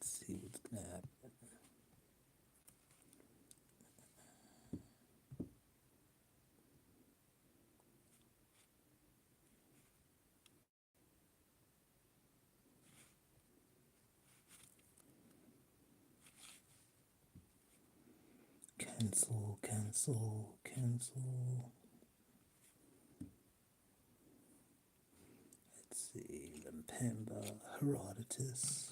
See what's gonna happen. Cancel, cancel, cancel. Let's see. Lampamba, Herodotus.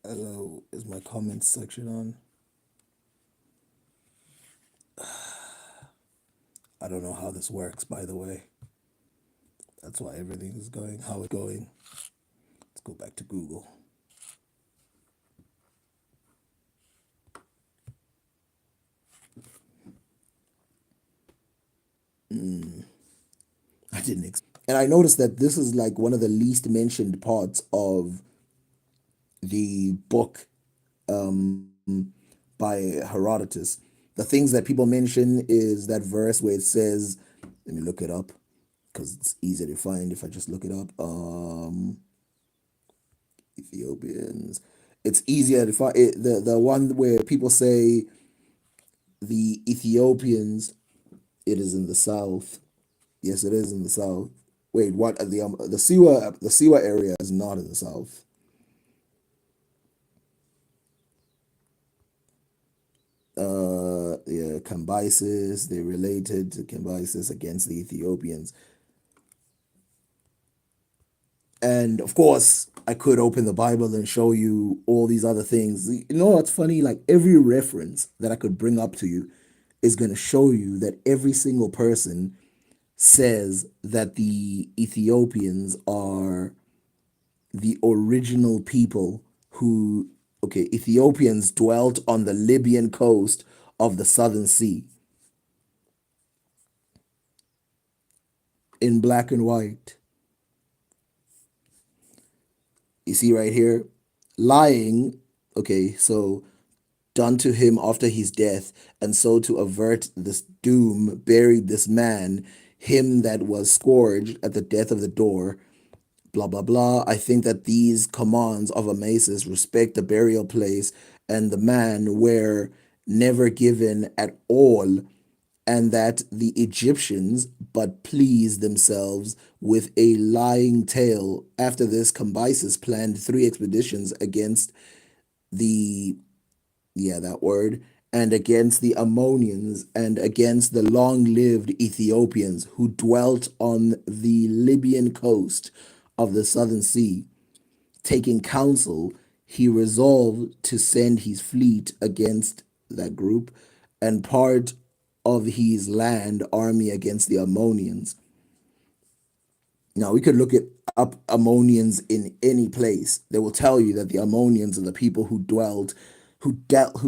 Hello, is my comments section on? I don't know how this works, by the way. That's why everything is going how it's going. Let's go back to Google. I didn't and I noticed that this is like one of the least mentioned parts of the book um, by Herodotus. The things that people mention is that verse where it says, let me look it up because it's easy to find if I just look it up. Ethiopians. It's easier to find the one where people say the Ethiopians. It is in the south. Yes, it is in the south. Wait, what? The Siwa area is not in the south. Yeah, Cambyses, they related to Cambyses against the Ethiopians. And of course, I could open the Bible and show you all these other things. You know what's funny? Like every reference that I could bring up to you is going to show you that every single person says that the Ethiopians are the original people who, okay, Ethiopians dwelt on the Libyan coast of the Southern Sea in black and white. You see right here, lying, okay, so done to him after his death, and so to avert this doom, buried this man, him that was scourged at the death of the door, blah blah blah. I think that these commands of Amasis, respect the burial place and the man, were never given at all, and that the Egyptians but pleased themselves with a lying tale. After this, Cambyses planned 3 expeditions against the, yeah, that word, and against the Ammonians and against the long-lived Ethiopians who dwelt on the Libyan coast of the southern sea. Taking counsel, he resolved to send his fleet against that group and part of his land army against the Ammonians. Now we could look it up Ammonians in any place. They will tell you that the Ammonians are the people who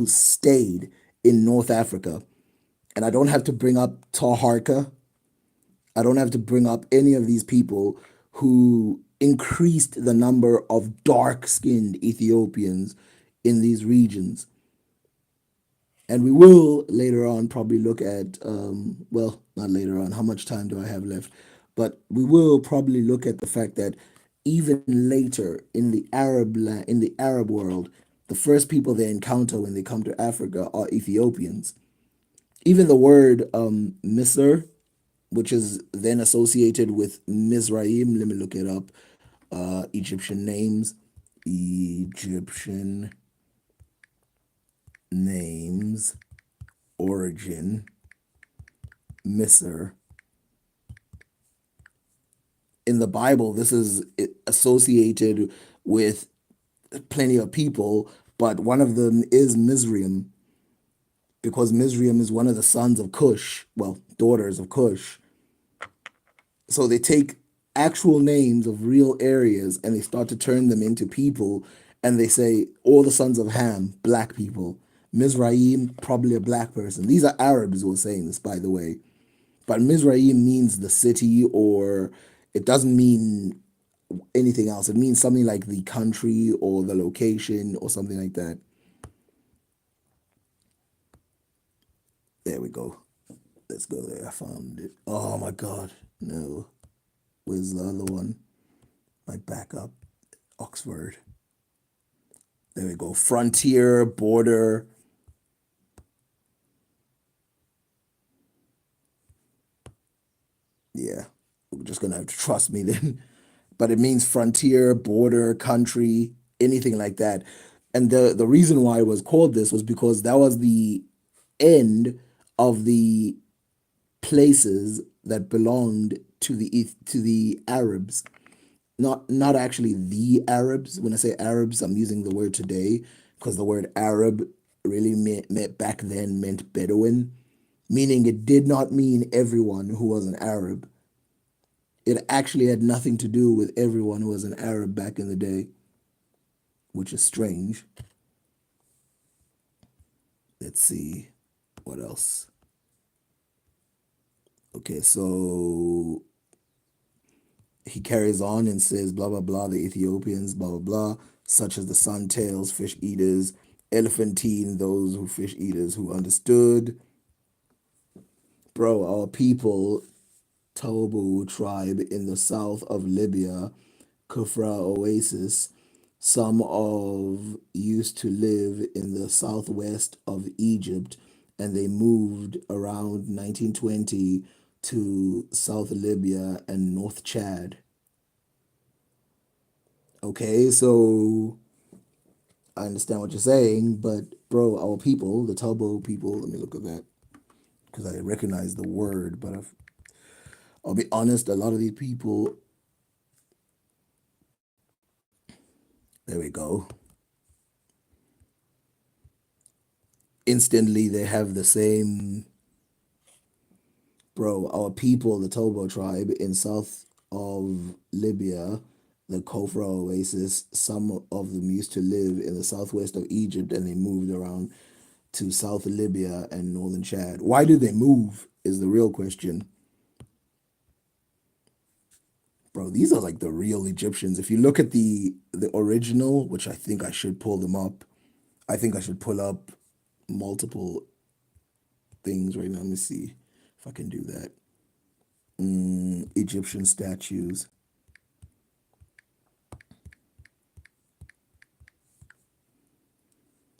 stayed in North Africa. And I don't have to bring up Taharka. I don't have to bring up any of these people who increased the number of dark-skinned Ethiopians in these regions. And we will later on probably look at, well, not later on, how much time do I have left? But we will probably look at the fact that even later in the in the Arab world, the first people they encounter when they come to Africa are Ethiopians. Even the word Misr, which is then associated with Mizraim. Let me look it up. Egyptian names. Egyptian names. Origin. Misr. In the Bible, this is associated with plenty of people, but one of them is Mizraim, because Mizraim is one of the sons of Cush, well, daughters of Cush. So they take actual names of real areas and they start to turn them into people, and they say all the sons of Ham, black people. Mizraim, probably a black person. These are Arabs who are saying this, by the way. But Mizraim means the city, or it doesn't mean anything else. It means something like the country or the location or something like that. There we go. Let's go there. I found it. Oh my God. No. Where's the other one? My backup. Oxford. There we go. Frontier, border. Yeah. We're just going to have to trust me then. But it means frontier, border, country, anything like that. And the reason why it was called this was because that was the end of the places that belonged to the Arabs. Not actually the Arabs. When I say Arabs, I'm using the word today because the word Arab really meant back then meant Bedouin, meaning it did not mean everyone who was an Arab. It actually had nothing to do with everyone who was an Arab back in the day, which is strange. Let's see what else. Okay, so he carries on and says, blah, blah, blah, the Ethiopians, blah, blah, blah, such as the sun tails, fish eaters, elephantine, those who fish eaters who understood. Bro, our people, Tobu tribe in the south of Libya, Kufra Oasis, some of used to live in the southwest of Egypt, and they moved around 1920 to South Libya and North Chad. Okay, so I understand what you're saying, but bro, our people, the Tobo people, let me look at that because I recognize the word, but I'll be honest, a lot of these people, there we go. Instantly, they have the same, bro. Our people, the Tobo tribe in south of Libya, the Kofra Oasis, some of them used to live in the southwest of Egypt and they moved around to South Libya and northern Chad. Why did they move is the real question. Bro, these are like the real Egyptians. If you look at the original, which I think I should pull them up. I think I should pull up multiple things right now. Let me see if I can do that. Egyptian statues.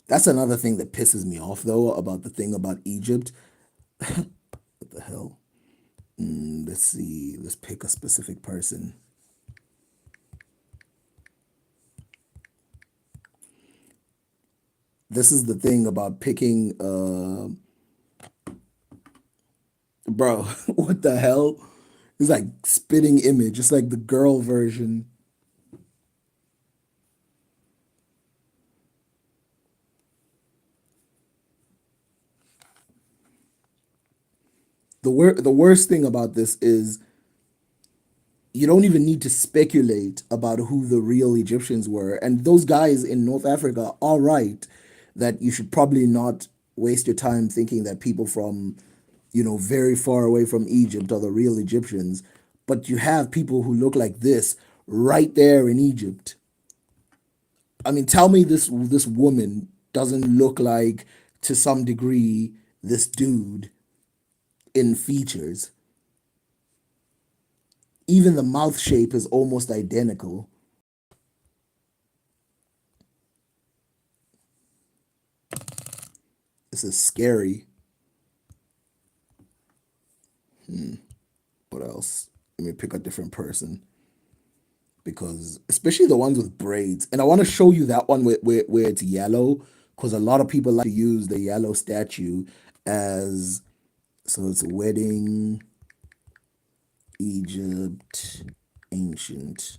That's another thing that pisses me off, though, about the thing about Egypt. What the hell? Let's see. Let's pick a specific person. This is the thing about picking, bro, what the hell? It's like spitting image. It's like the girl version. The worst thing about this is you don't even need to speculate about who the real Egyptians were. And those guys in North Africa are right that you should probably not waste your time thinking that people from, very far away from Egypt are the real Egyptians. But you have people who look like this right there in Egypt. I mean, tell me this woman doesn't look like, to some degree, this dude in features. Even the mouth shape is almost identical. This is scary. What else? Let me pick a different person because especially the ones with braids. And I want to show you that one where it's yellow because a lot of people like to use the yellow statue as so it's wedding Egypt ancient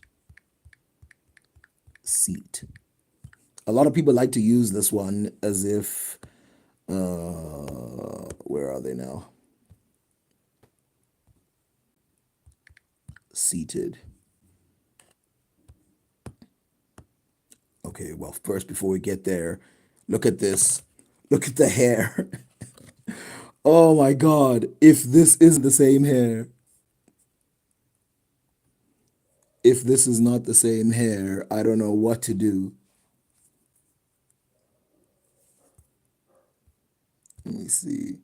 seat. A lot of people like to use this one as if where are they now? Seated. Okay, well, first before we get there, look at this. Look at the hair. Oh my god, if this isn't the same hair, if this is not the same hair, I don't know what to do. Let me see.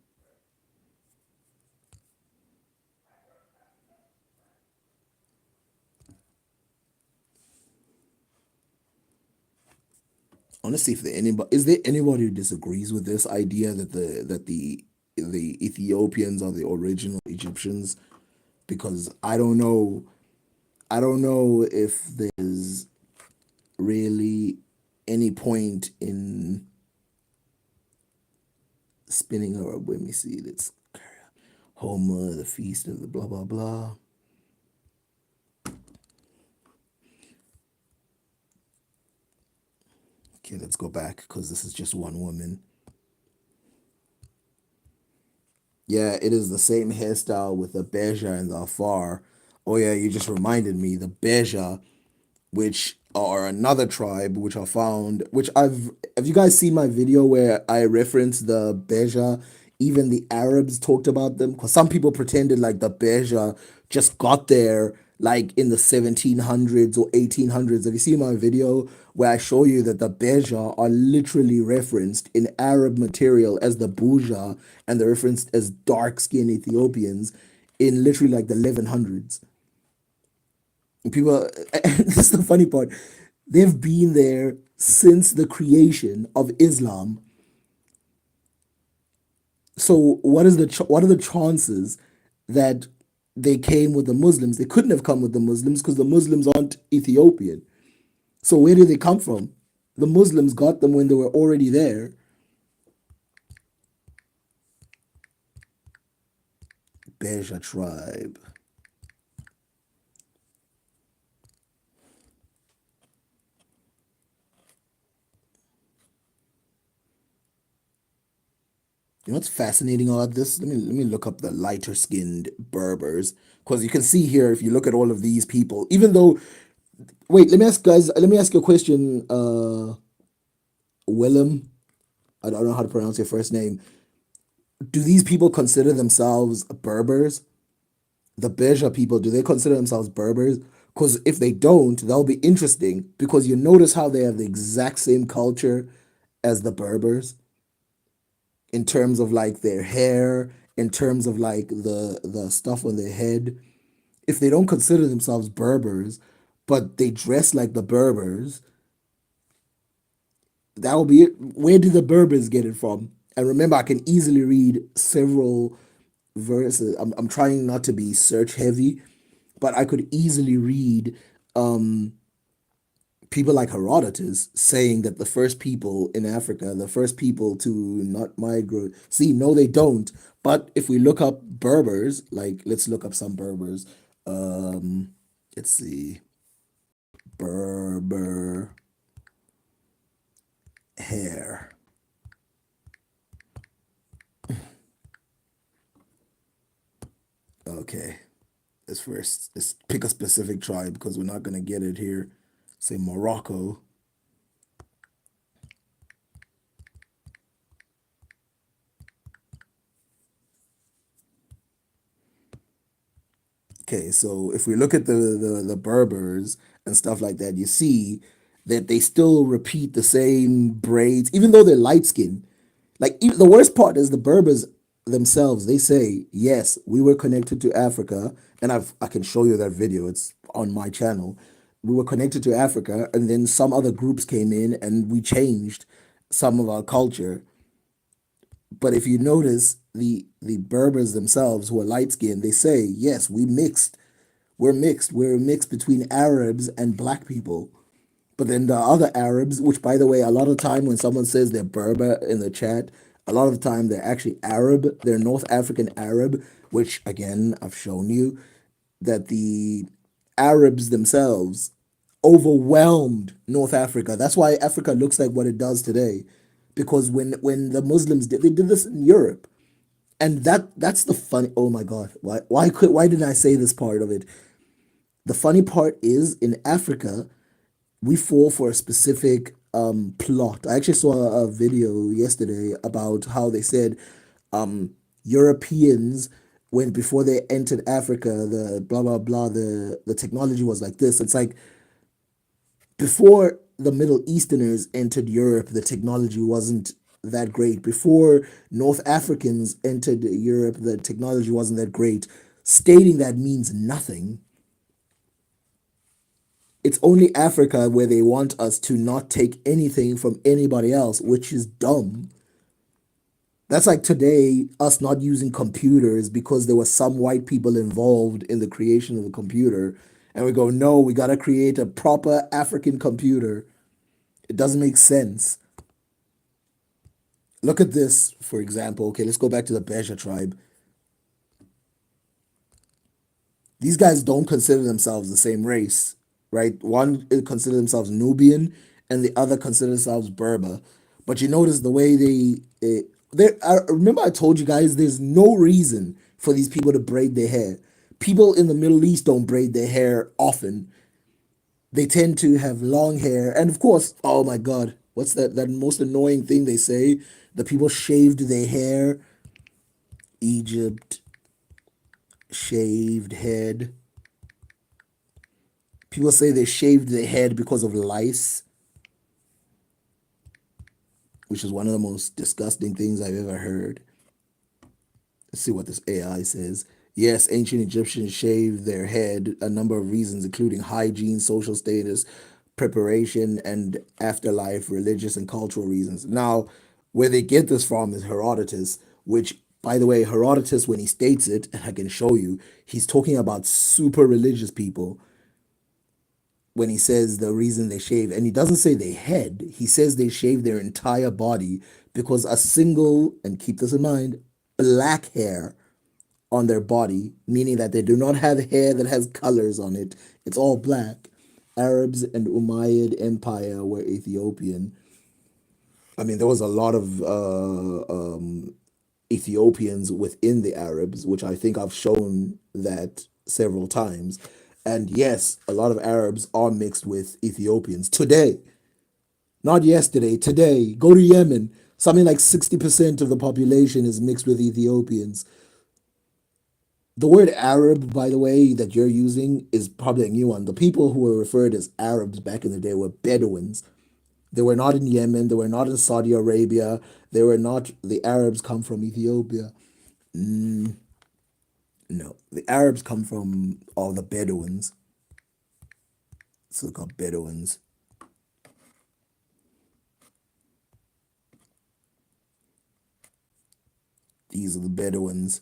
I want to see if there anybody is there anybody who disagrees with this idea that the Ethiopians are the original Egyptians because I don't know if there's really any point in spinning her up. Let me see. That's Homer, the feast of the blah blah blah. Okay, let's go back because this is just one woman. Yeah, it is the same hairstyle with the Beja and the Afar. Oh yeah, you just reminded me. The Beja, which are another tribe, which I found, which I've, have you guys seen my video where I referenced the Beja? Even the Arabs talked about them because some people pretended like the Beja just got there like in the 1700s or 1800s. Have you seen my video where I show you that the Beja are literally referenced in Arab material as the Buja and they're referenced as dark skinned Ethiopians in literally like the 1100s? People, this is the funny part. They've been there since the creation of Islam. So what are the chances that they came with the Muslims? They couldn't have come with the Muslims because the Muslims aren't Ethiopian. So where did they come from? The Muslims got them when they were already there. Beja tribe. You know what's fascinating about this? Let me look up the lighter skinned Berbers because you can see here if you look at all of these people, even though wait, let me ask you a question, Willem. I don't know how to pronounce your first name. Do these people consider themselves Berbers? The Beja people, do they consider themselves Berbers? Because if they don't, that'll be interesting because you notice how they have the exact same culture as the Berbers in terms of like their hair, in terms of like the stuff on their head. If they don't consider themselves Berbers, but they dress like the Berbers, that will be it. Where did the Berbers get it from? And remember, I can easily read several verses. I'm trying not to be search heavy, but I could easily read people like Herodotus saying that the first people in Africa, the first people to not migrate. See, no, they don't. But if we look up Berbers, like let's look up some Berbers. Um, let's see, Berber hair. Okay, let's first let's pick a specific tribe because we're not gonna get it here. Say Morocco. Okay, so if we look at the Berbers and stuff like that, you see that they still repeat the same braids, even though they're light skinned. Like the worst part is the Berbers themselves. They say, "Yes, we were connected to Africa," and I can show you that video. It's on my channel. We were connected to Africa, and then some other groups came in, and we changed some of our culture. But if you notice the Berbers themselves who are light skinned, they say, yes, we mixed. We're mixed. We're a mix between Arabs and black people. But then the other Arabs, which by the way, a lot of time when someone says they're Berber in the chat, a lot of the time they're actually Arab. They're North African Arab, which again, I've shown you that the Arabs themselves overwhelmed North Africa. That's why Africa looks like what it does today. Because when the Muslims did they did this in Europe. And that's the funny, oh my God. Why didn't I say this part of it? The funny part is in Africa, we fall for a specific plot. I actually saw a video yesterday about how they said Europeans when before they entered Africa, the blah blah blah, the technology was like this. It's like before the Middle Easterners entered Europe, the technology wasn't that great. Before North Africans entered Europe, the technology wasn't that great. Stating that means nothing. It's only Africa where they want us to not take anything from anybody else, which is dumb. That's like today, us not using computers because there were some white people involved in the creation of the computer. And we go, no, we got to create a proper African computer. It doesn't make sense. Look at this, for example. Okay, let's go back to the Beja tribe. These guys don't consider themselves the same race, right? One consider themselves Nubian, and the other consider themselves Berber. But you notice the way they. I remember I told you guys there's no reason for these people to braid their hair. People in the Middle East don't braid their hair often. They tend to have long hair, and of course, oh my God, what's that most annoying thing they say? The people shaved their hair. Egypt shaved head. People say they shaved their head because of lice, which is one of the most disgusting things I've ever heard. Let's see what this AI says. Yes, ancient Egyptians shaved their head a number of reasons, including hygiene, social status, preparation, and afterlife, religious and cultural reasons. Now, where they get this from is Herodotus, which, by the way, Herodotus, when he states it, and I can show you, he's talking about super religious people when he says the reason they shave, and he doesn't say they head, he says they shave their entire body because a single, and keep this in mind, black hair on their body, meaning that they do not have hair that has colors on it. It's all black. Arabs and Umayyad Empire were Ethiopian. I mean, there was a lot of Ethiopians within the Arabs, which I think I've shown that several times. And yes, a lot of Arabs are mixed with Ethiopians today, not yesterday, today. Go to Yemen. Something like 60% of the population is mixed with Ethiopians. The word Arab, by the way, that you're using is probably a new one. The people who were referred as Arabs back in the day were Bedouins. They were not in Yemen. They were not in Saudi Arabia. They were not, the Arabs come from Ethiopia. No, the Arabs come from all the Bedouins. So called Bedouins. These are the Bedouins.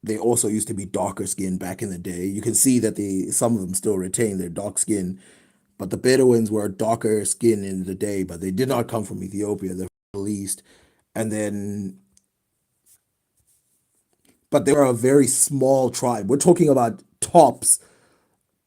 They also used to be darker skinned back in the day. You can see that some of them still retain their dark skin, but the Bedouins were darker skin in the day, but they did not come from Ethiopia, the Middle East. And then, but they were a very small tribe. We're talking about tops,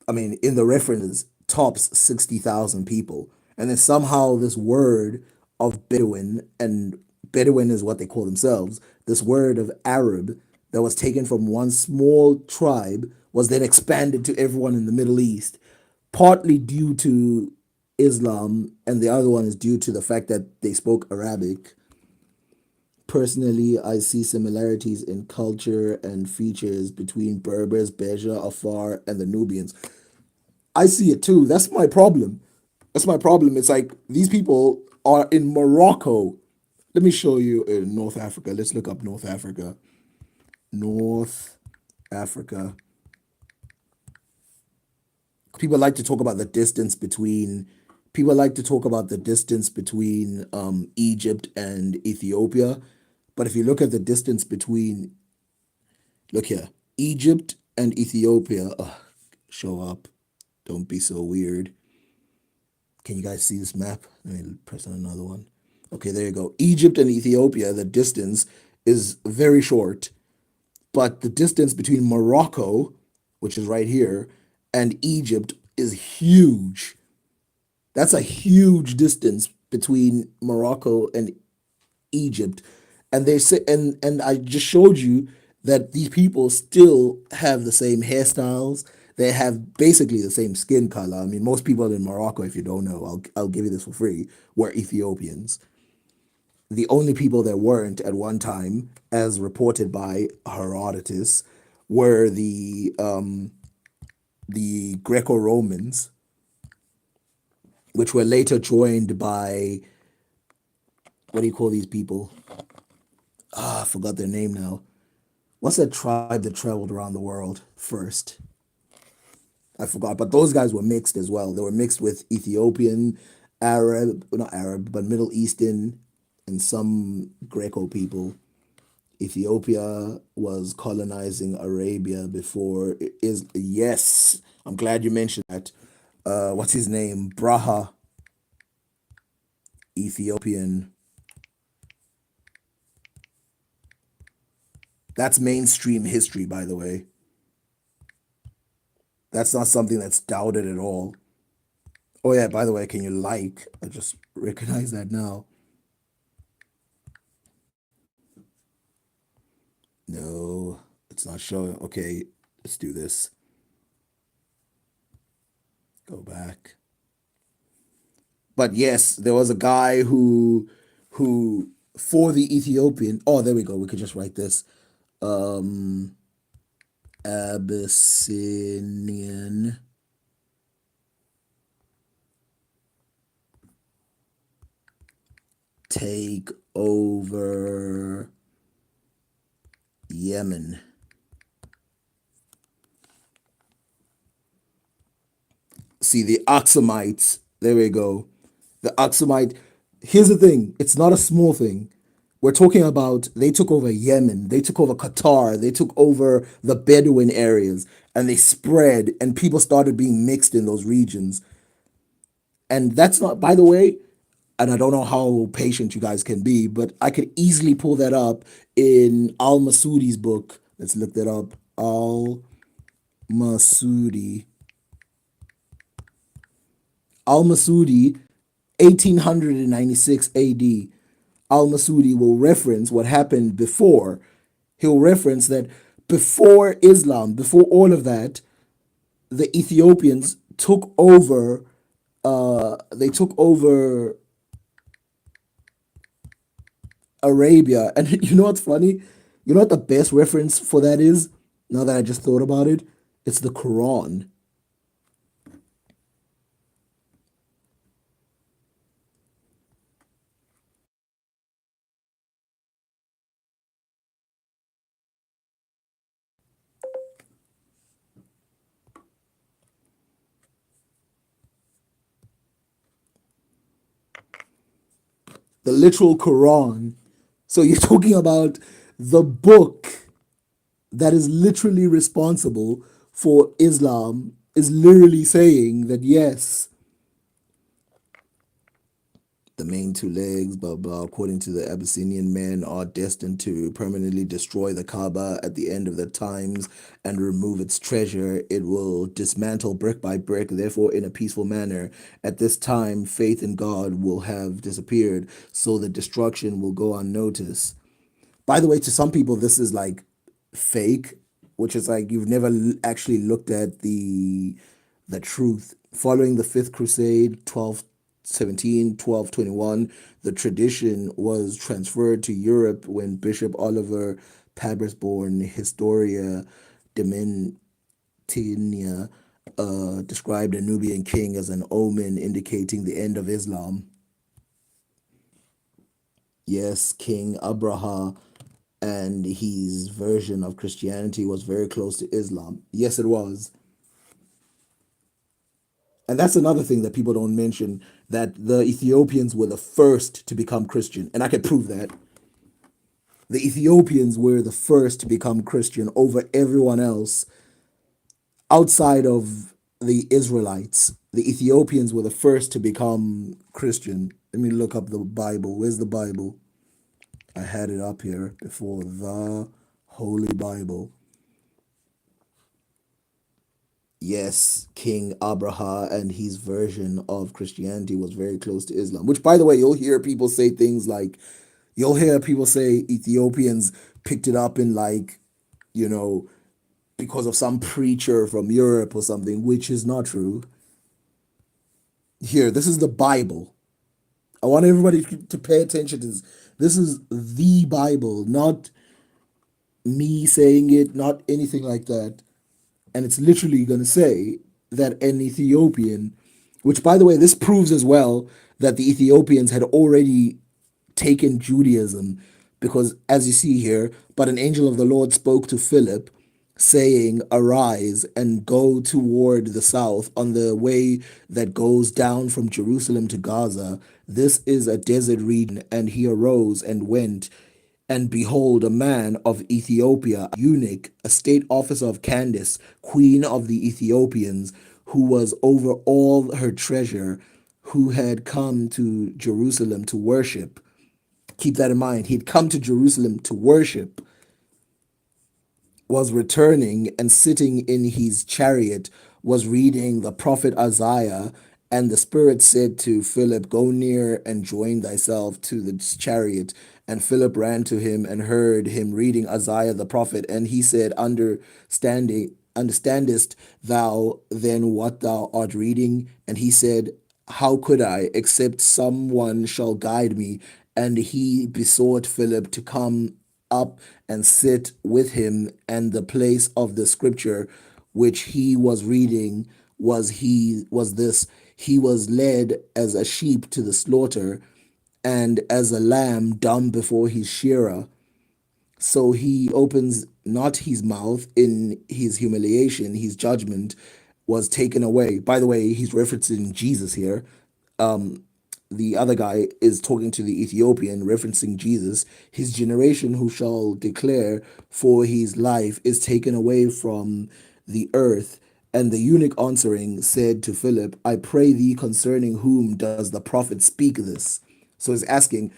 I mean, in the references, tops 60,000 people. And then somehow this word of Bedouin, and Bedouin is what they call themselves, this word of Arab that was taken from one small tribe was then expanded to everyone in the Middle East, partly due to Islam, and the other one is due to the fact that they spoke Arabic. Personally, I see similarities in culture and features between Berbers, Beja, Afar, and the Nubians. I see it too. That's my problem. That's my problem. It's like these people are in Morocco. Let me show you in North Africa. Let's look up North Africa. North Africa. People like to talk about the distance between People like to talk about the distance between Egypt and Ethiopia, but if you look at the distance between, look here, Egypt and Ethiopia, show up. Don't be so weird. Can you guys see this map? Let me press on another one. Okay, there you go. Egypt and Ethiopia, the distance is very short, but the distance between Morocco, which is right here, and Egypt is huge. That's a huge distance between Morocco and Egypt. And they say, and I just showed you that these people still have the same hairstyles. They have basically the same skin color. I mean, most people in Morocco, if you don't know, I'll give you this for free, were Ethiopians. The only people that weren't at one time, as reported by Herodotus, were the Greco-Romans, which were later joined by, what do you call these people? I forgot their name now. What's that tribe that traveled around the world first? I forgot, but those guys were mixed as well. They were mixed with Ethiopian, Arab, not Arab, but Middle Eastern, and some Greco people. Ethiopia was colonizing Arabia before is yes. I'm glad you mentioned that. What's his name? Braha, Ethiopian. That's mainstream history, by the way. That's not something that's doubted at all. Oh yeah, by the way, can you like? I just recognize that now. No, it's not showing. Okay, let's do this. Go back. But yes, there was a guy who for the Ethiopian. Oh, there we go. We could just write this. Um Abyssinian take over Yemen. See the Aksamites. There we go. The Aksumite. Here's the thing. It's not a small thing. We're talking about they took over Yemen, they took over Qatar, they took over the Bedouin areas, and they spread, and people started being mixed in those regions. And that's not, by the way, and I don't know how patient you guys can be, but I could easily pull that up in Al Masudi's book. Let's look that up. Al Masudi. Al Masudi, 1896 AD. Al Masudi will reference what happened before. He'll reference that before Islam, before all of that, the Ethiopians took over. They took over Arabia, and you know what's funny? You know what the best reference for that is? Now that I just thought about it, it's the Quran. The literal Quran. So you're talking about the book that is literally responsible for Islam is literally saying that yes, the main two legs, blah blah, according to the Abyssinian men, are destined to permanently destroy the Kaaba at the end of the times and remove its treasure. It will dismantle brick by brick, therefore, in a peaceful manner. At this time, faith in God will have disappeared, so the destruction will go unnoticed. By the way, to some people, this is like fake, which is like you've never actually looked at the truth. Following the Fifth Crusade, 1217, 1221, the tradition was transferred to Europe when Bishop Oliver Pabersborn, Historia Dementia, described a Nubian king as an omen indicating the end of Islam. Yes, King Abraha and his version of Christianity was very close to Islam. Yes, it was. And that's another thing that people don't mention, that the Ethiopians were the first to become Christian. And I could prove that. The Ethiopians were the first to become Christian over everyone else outside of the Israelites. The Ethiopians were the first to become Christian. Let me look up the Bible. Where's the Bible? I had it up here before. The Holy Bible. Yes, King Abraha and his version of Christianity was very close to Islam, which, by the way, you'll hear people say things like, you'll hear people say Ethiopians picked it up in, like, you know, because of some preacher from Europe or something, which is not true. Here, this is the Bible. I want everybody to pay attention to this. This is the Bible, not me saying it, not anything like that. And it's literally going to say that an Ethiopian, which, by the way, this proves as well that the Ethiopians had already taken Judaism, because as you see here, but an angel of the Lord spoke to Philip, saying, Arise and go toward the south on the way that goes down from Jerusalem to Gaza. This is a desert region. And he arose and went. And behold, a man of Ethiopia, eunuch, a state officer of Candace, queen of the Ethiopians, who was over all her treasure, who had come to Jerusalem to worship. Keep that in mind. He'd come to Jerusalem to worship, was returning and sitting in his chariot, was reading the prophet Isaiah. And the Spirit said to Philip, Go near and join thyself to the chariot. And Philip ran to him and heard him reading Isaiah the prophet. And he said, Understandest thou then what thou art reading? And he said, How could I, except someone shall guide me? And he besought Philip to come up and sit with him. And the place of the scripture which he was reading was this: He was led as a sheep to the slaughter, and as a lamb dumb before his shearer, so he opens not his mouth. In his humiliation, his judgment was taken away. By the way, he's referencing Jesus here. The other guy is talking to the Ethiopian, referencing Jesus. His generation who shall declare, for his life is taken away from the earth. And the eunuch answering said to Philip, I pray thee, concerning whom does the prophet speak this? So he's asking,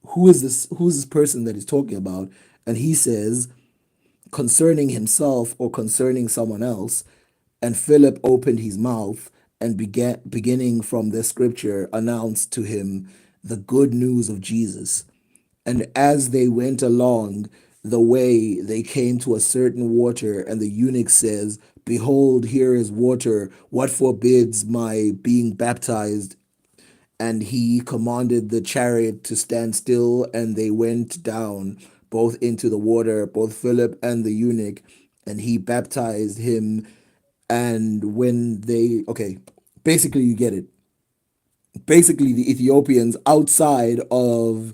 who is this person that he's talking about? And he says, concerning himself or concerning someone else. And Philip opened his mouth and beginning from the scripture, announced to him the good news of Jesus. And as they went along the way, they came to a certain water, and the eunuch says, Behold, here is water. What forbids my being baptized? And he commanded the chariot to stand still, and they went down both into the water, both Philip and the eunuch, and he baptized him. And when they, okay, basically, you get it. Basically, the Ethiopians outside of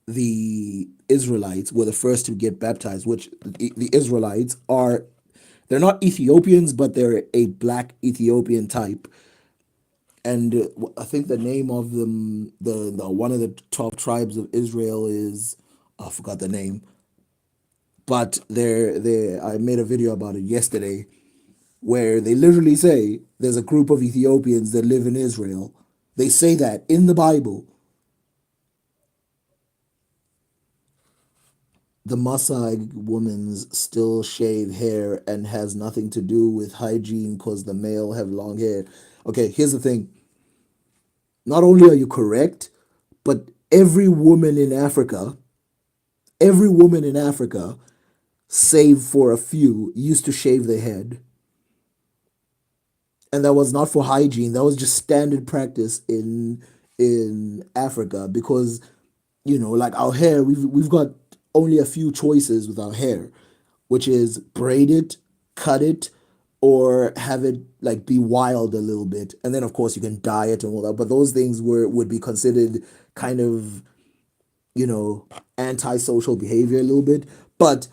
the Israelites were the first to get baptized, which the Israelites are, they're not Ethiopians, but they're a black Ethiopian type. And I think the name of them, the one of the 12 tribes of Israel is, I forgot the name, but I made a video about it yesterday, where they literally say there's a group of Ethiopians that live in Israel. They say that in the Bible. The Maasai women's still shave hair and has nothing to do with hygiene because the male have long hair. Okay, here's the thing. Not only are you correct, but every woman in Africa, save for a few, used to shave their head. And that was not for hygiene. That was just standard practice in Africa, because like our hair, we've got only a few choices with our hair, which is braid it, cut it, or have it like be wild a little bit. And then of course you can dye it and all that. But those things would be considered kind of, antisocial behavior a little bit. But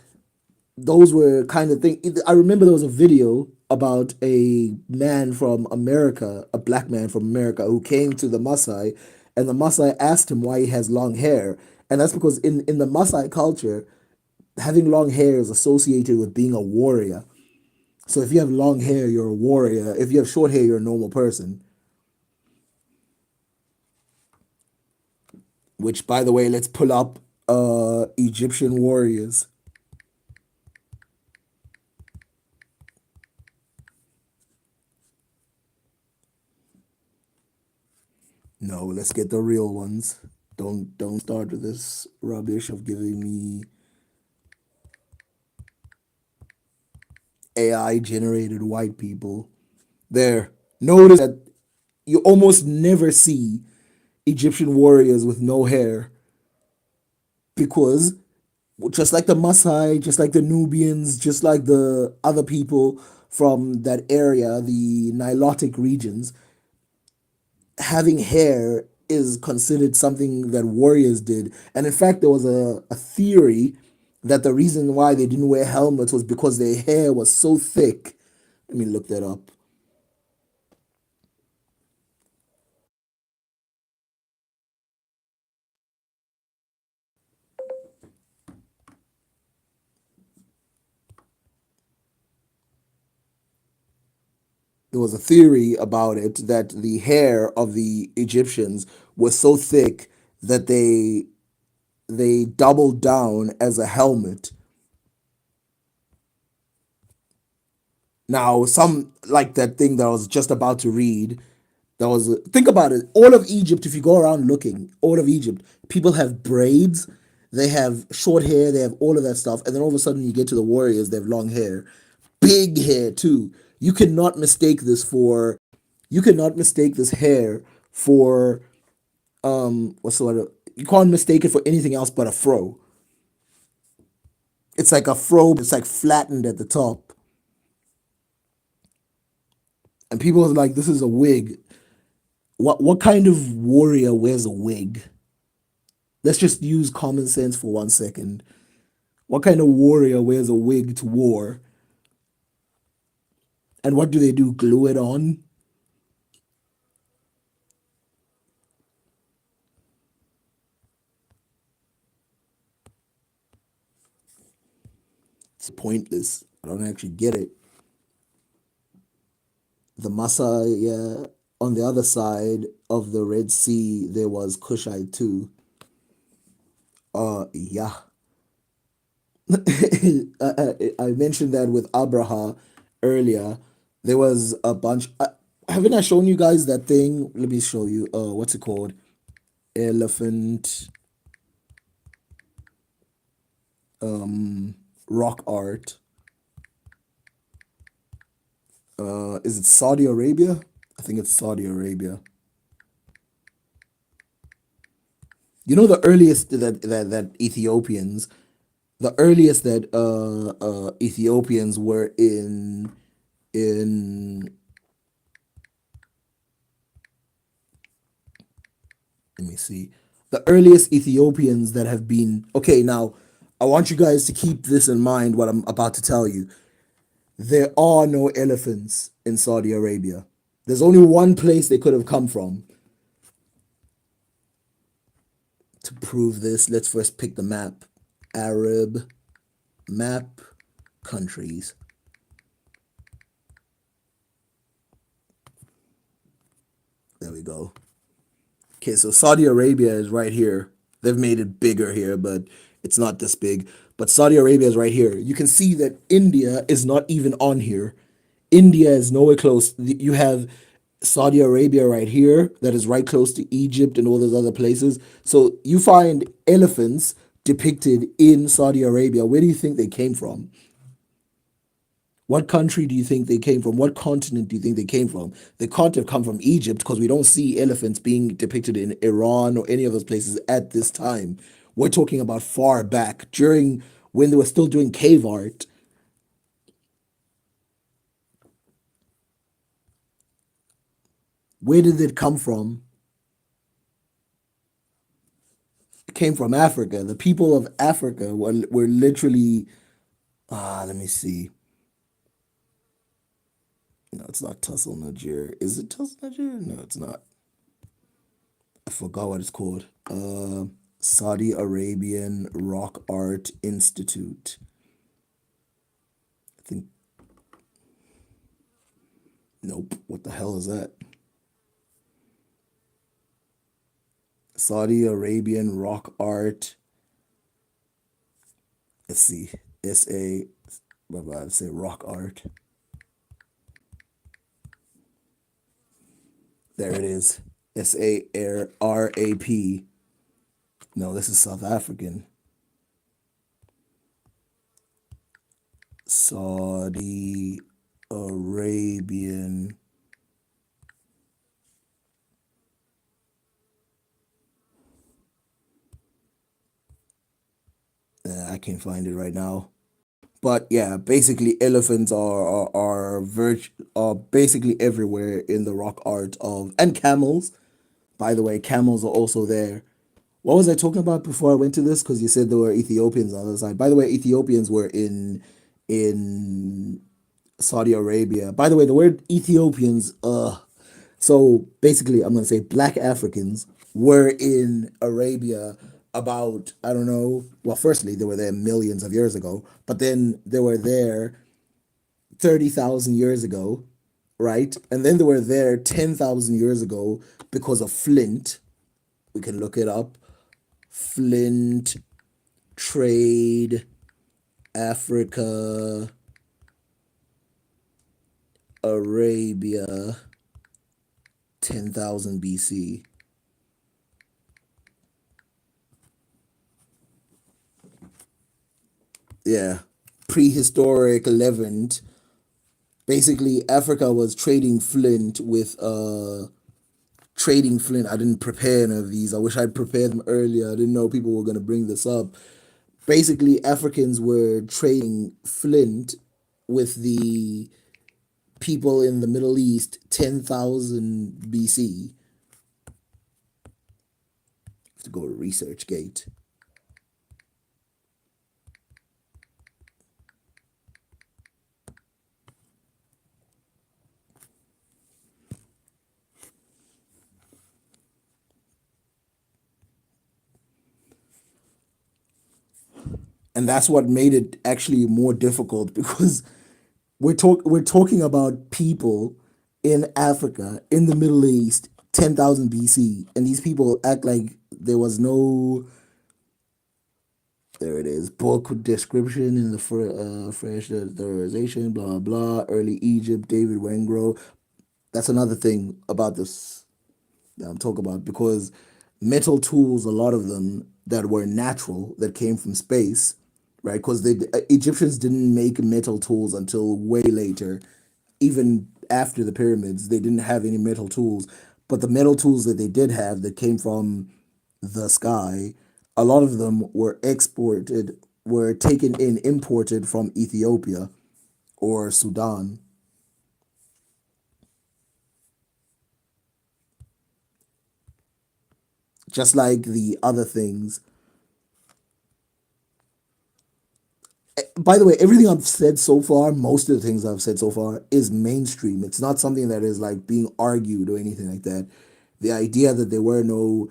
those were kind of things. I remember there was a video. about a man from America, a black man from America who came to the Maasai, and the Maasai asked him why he has long hair. And that's because in the Maasai culture, having long hair is associated with being a warrior. So if you have long hair, you're a warrior. If you have short hair, you're a normal person. Which, by the way, let's pull up Egyptian warriors. No, let's get the real ones. Don't start with this rubbish of giving me AI generated white people. There. Notice that you almost never see Egyptian warriors with no hair because just like the Maasai, just like the Nubians, just like the other people from that area, the Nilotic regions, having hair is considered something that warriors did. And in fact, there was a theory that the reason why they didn't wear helmets was because their hair was so thick. Let me look that up. There was a theory about it that the hair of the Egyptians was so thick that they doubled down as a helmet. Now, some like that thing that I was just about to read. That was think about it. All of Egypt, if you go around looking, all of Egypt, people have braids, they have short hair, they have all of that stuff, and then all of a sudden you get to the warriors, they have long hair, big hair too. You cannot mistake this for. You cannot mistake this hair for what's the word? You can't mistake it for anything else but a fro. It's like a fro, but it's like flattened at the top. And people are like, this is a wig. What kind of warrior wears a wig? Let's just use common sense for 1 second. What kind of warrior wears a wig to war? And what do they do? Glue it on? It's pointless. I don't actually get it. The Masai, yeah, on the other side of the Red Sea, there was Kushite too. Yeah. I mentioned that with Abraha earlier. There was a bunch. Haven't I shown you guys that thing? Let me show you. What's it called? Elephant rock art. Is it Saudi Arabia? I think it's Saudi Arabia. You know the earliest that Ethiopians, the earliest that Ethiopians were in. Let me see. The earliest Ethiopians that have been okay. Now, I want you guys to keep this in mind. What I'm about to tell you. There are no elephants in Saudi Arabia. There's only one place they could have come from. To prove this, let's first pick the map. Arab map countries. There we go. Okay, so Saudi Arabia is right here. They've made it bigger here, but it's not this big. But Saudi Arabia is right here. You can see that India is not even on here. India is nowhere close. You have Saudi Arabia right here, that is right close to Egypt and all those other places. So you find elephants depicted in Saudi Arabia. Where do you think they came from? What country do you think they came from? What continent do you think they came from? They can't have come from Egypt because we don't see elephants being depicted in Iran or any of those places at this time. We're talking about far back during when they were still doing cave art. Where did it come from? It came from Africa. The people of Africa were literally, let me see. No, it's not Tussle, Nigeria. Is it Tussle, Nigeria? No, it's not. I forgot what it's called. Saudi Arabian Rock Art Institute. I think. Nope. What the hell is that? Saudi Arabian Rock Art. Let's see. S.A. What about I say rock art? There it is. SARAP. No, this is South African. Saudi Arabian. I can't find it right now. But yeah, basically elephants are basically everywhere in the rock art of, and camels. By the way, camels are also there. What was I talking about before I went to this? Because you said there were Ethiopians on the other side. By the way, Ethiopians were in Saudi Arabia. By the way, the word Ethiopians, so basically I'm gonna say black Africans were in Arabia about, I don't know, well, firstly, they were there millions of years ago, but then they were there 30,000 years ago, right? And then they were there 10,000 years ago because of Flint. We can look it up. Flint, trade, Africa, Arabia, 10,000 BC. Yeah. Prehistoric Levant. Basically, Africa was trading flint. I didn't prepare any of these. I wish I'd prepared them earlier. I didn't know people were gonna bring this up. Basically, Africans were trading flint with the people in the Middle East 10,000 BC. Have to go to ResearchGate. And that's what made it actually more difficult because we're talking about people in Africa, in the Middle East, 10,000 BC, and these people act like there was no, there it is, book description in the French authorization, blah blah, early Egypt, David Wengro. That's another thing about this that I'm talking about because metal tools, a lot of them that were natural, that came from space, right? Because the Egyptians didn't make metal tools until way later. Even after the pyramids, they didn't have any metal tools. But the metal tools that they did have that came from the sky, a lot of them were taken in, imported from Ethiopia or Sudan. Just like the other things. By the way, everything I've said so far, most of the things I've said so far, is mainstream. It's not something that is like being argued or anything like that. The idea that there were no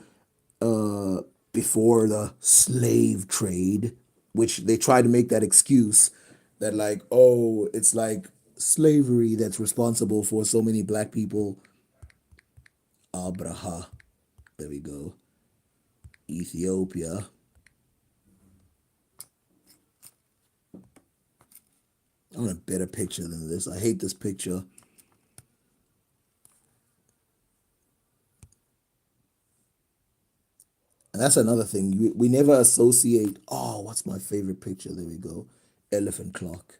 uh, before the slave trade, which they try to make that excuse that like, oh, it's like slavery that's responsible for so many black people. Abraha, there we go. Ethiopia. I want a better picture than this. I hate this picture. And that's another thing. We never associate, oh, what's my favorite picture? There we go. Elephant clock.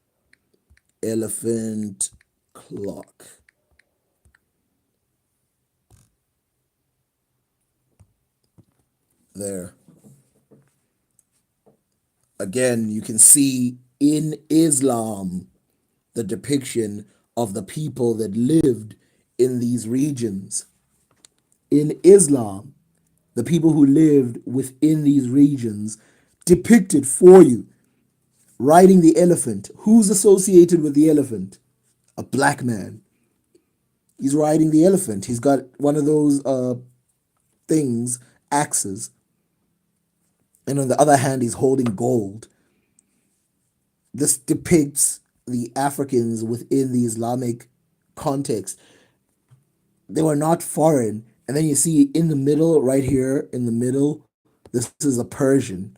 Elephant clock. There. Again, you can see in Islam the depiction of the people that lived in these regions. In Islam, the people who lived within these regions depicted for you. Riding the elephant. Who's associated with the elephant? A black man. He's riding the elephant. He's got one of those things, axes, and on the other hand, he's holding gold. This depicts the Africans within the Islamic context. They were not foreign. And then you see in the middle, right here in the middle, this is a Persian.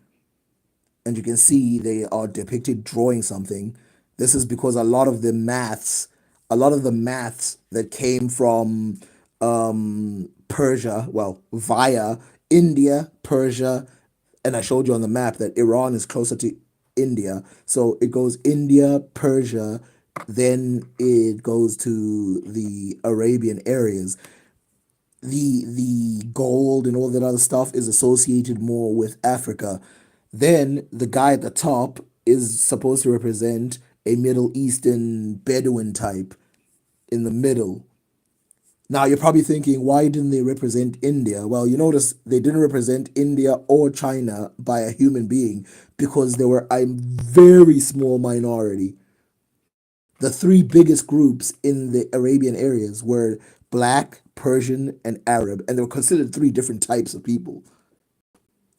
And you can see they are depicted drawing something. This is because a lot of the maths that came from Persia, well, via India, Persia, and I showed you on the map that Iran is closer to India. So it goes India, Persia, then it goes to the Arabian areas. The gold and all that other stuff is associated more with Africa. Then the guy at the top is supposed to represent a Middle Eastern Bedouin type in the middle. Now you're probably thinking, why didn't they represent India? Well, you notice they didn't represent India or China by a human being because they were a very small minority. The three biggest groups in the Arabian areas were Black, Persian, and Arab, and they were considered three different types of people.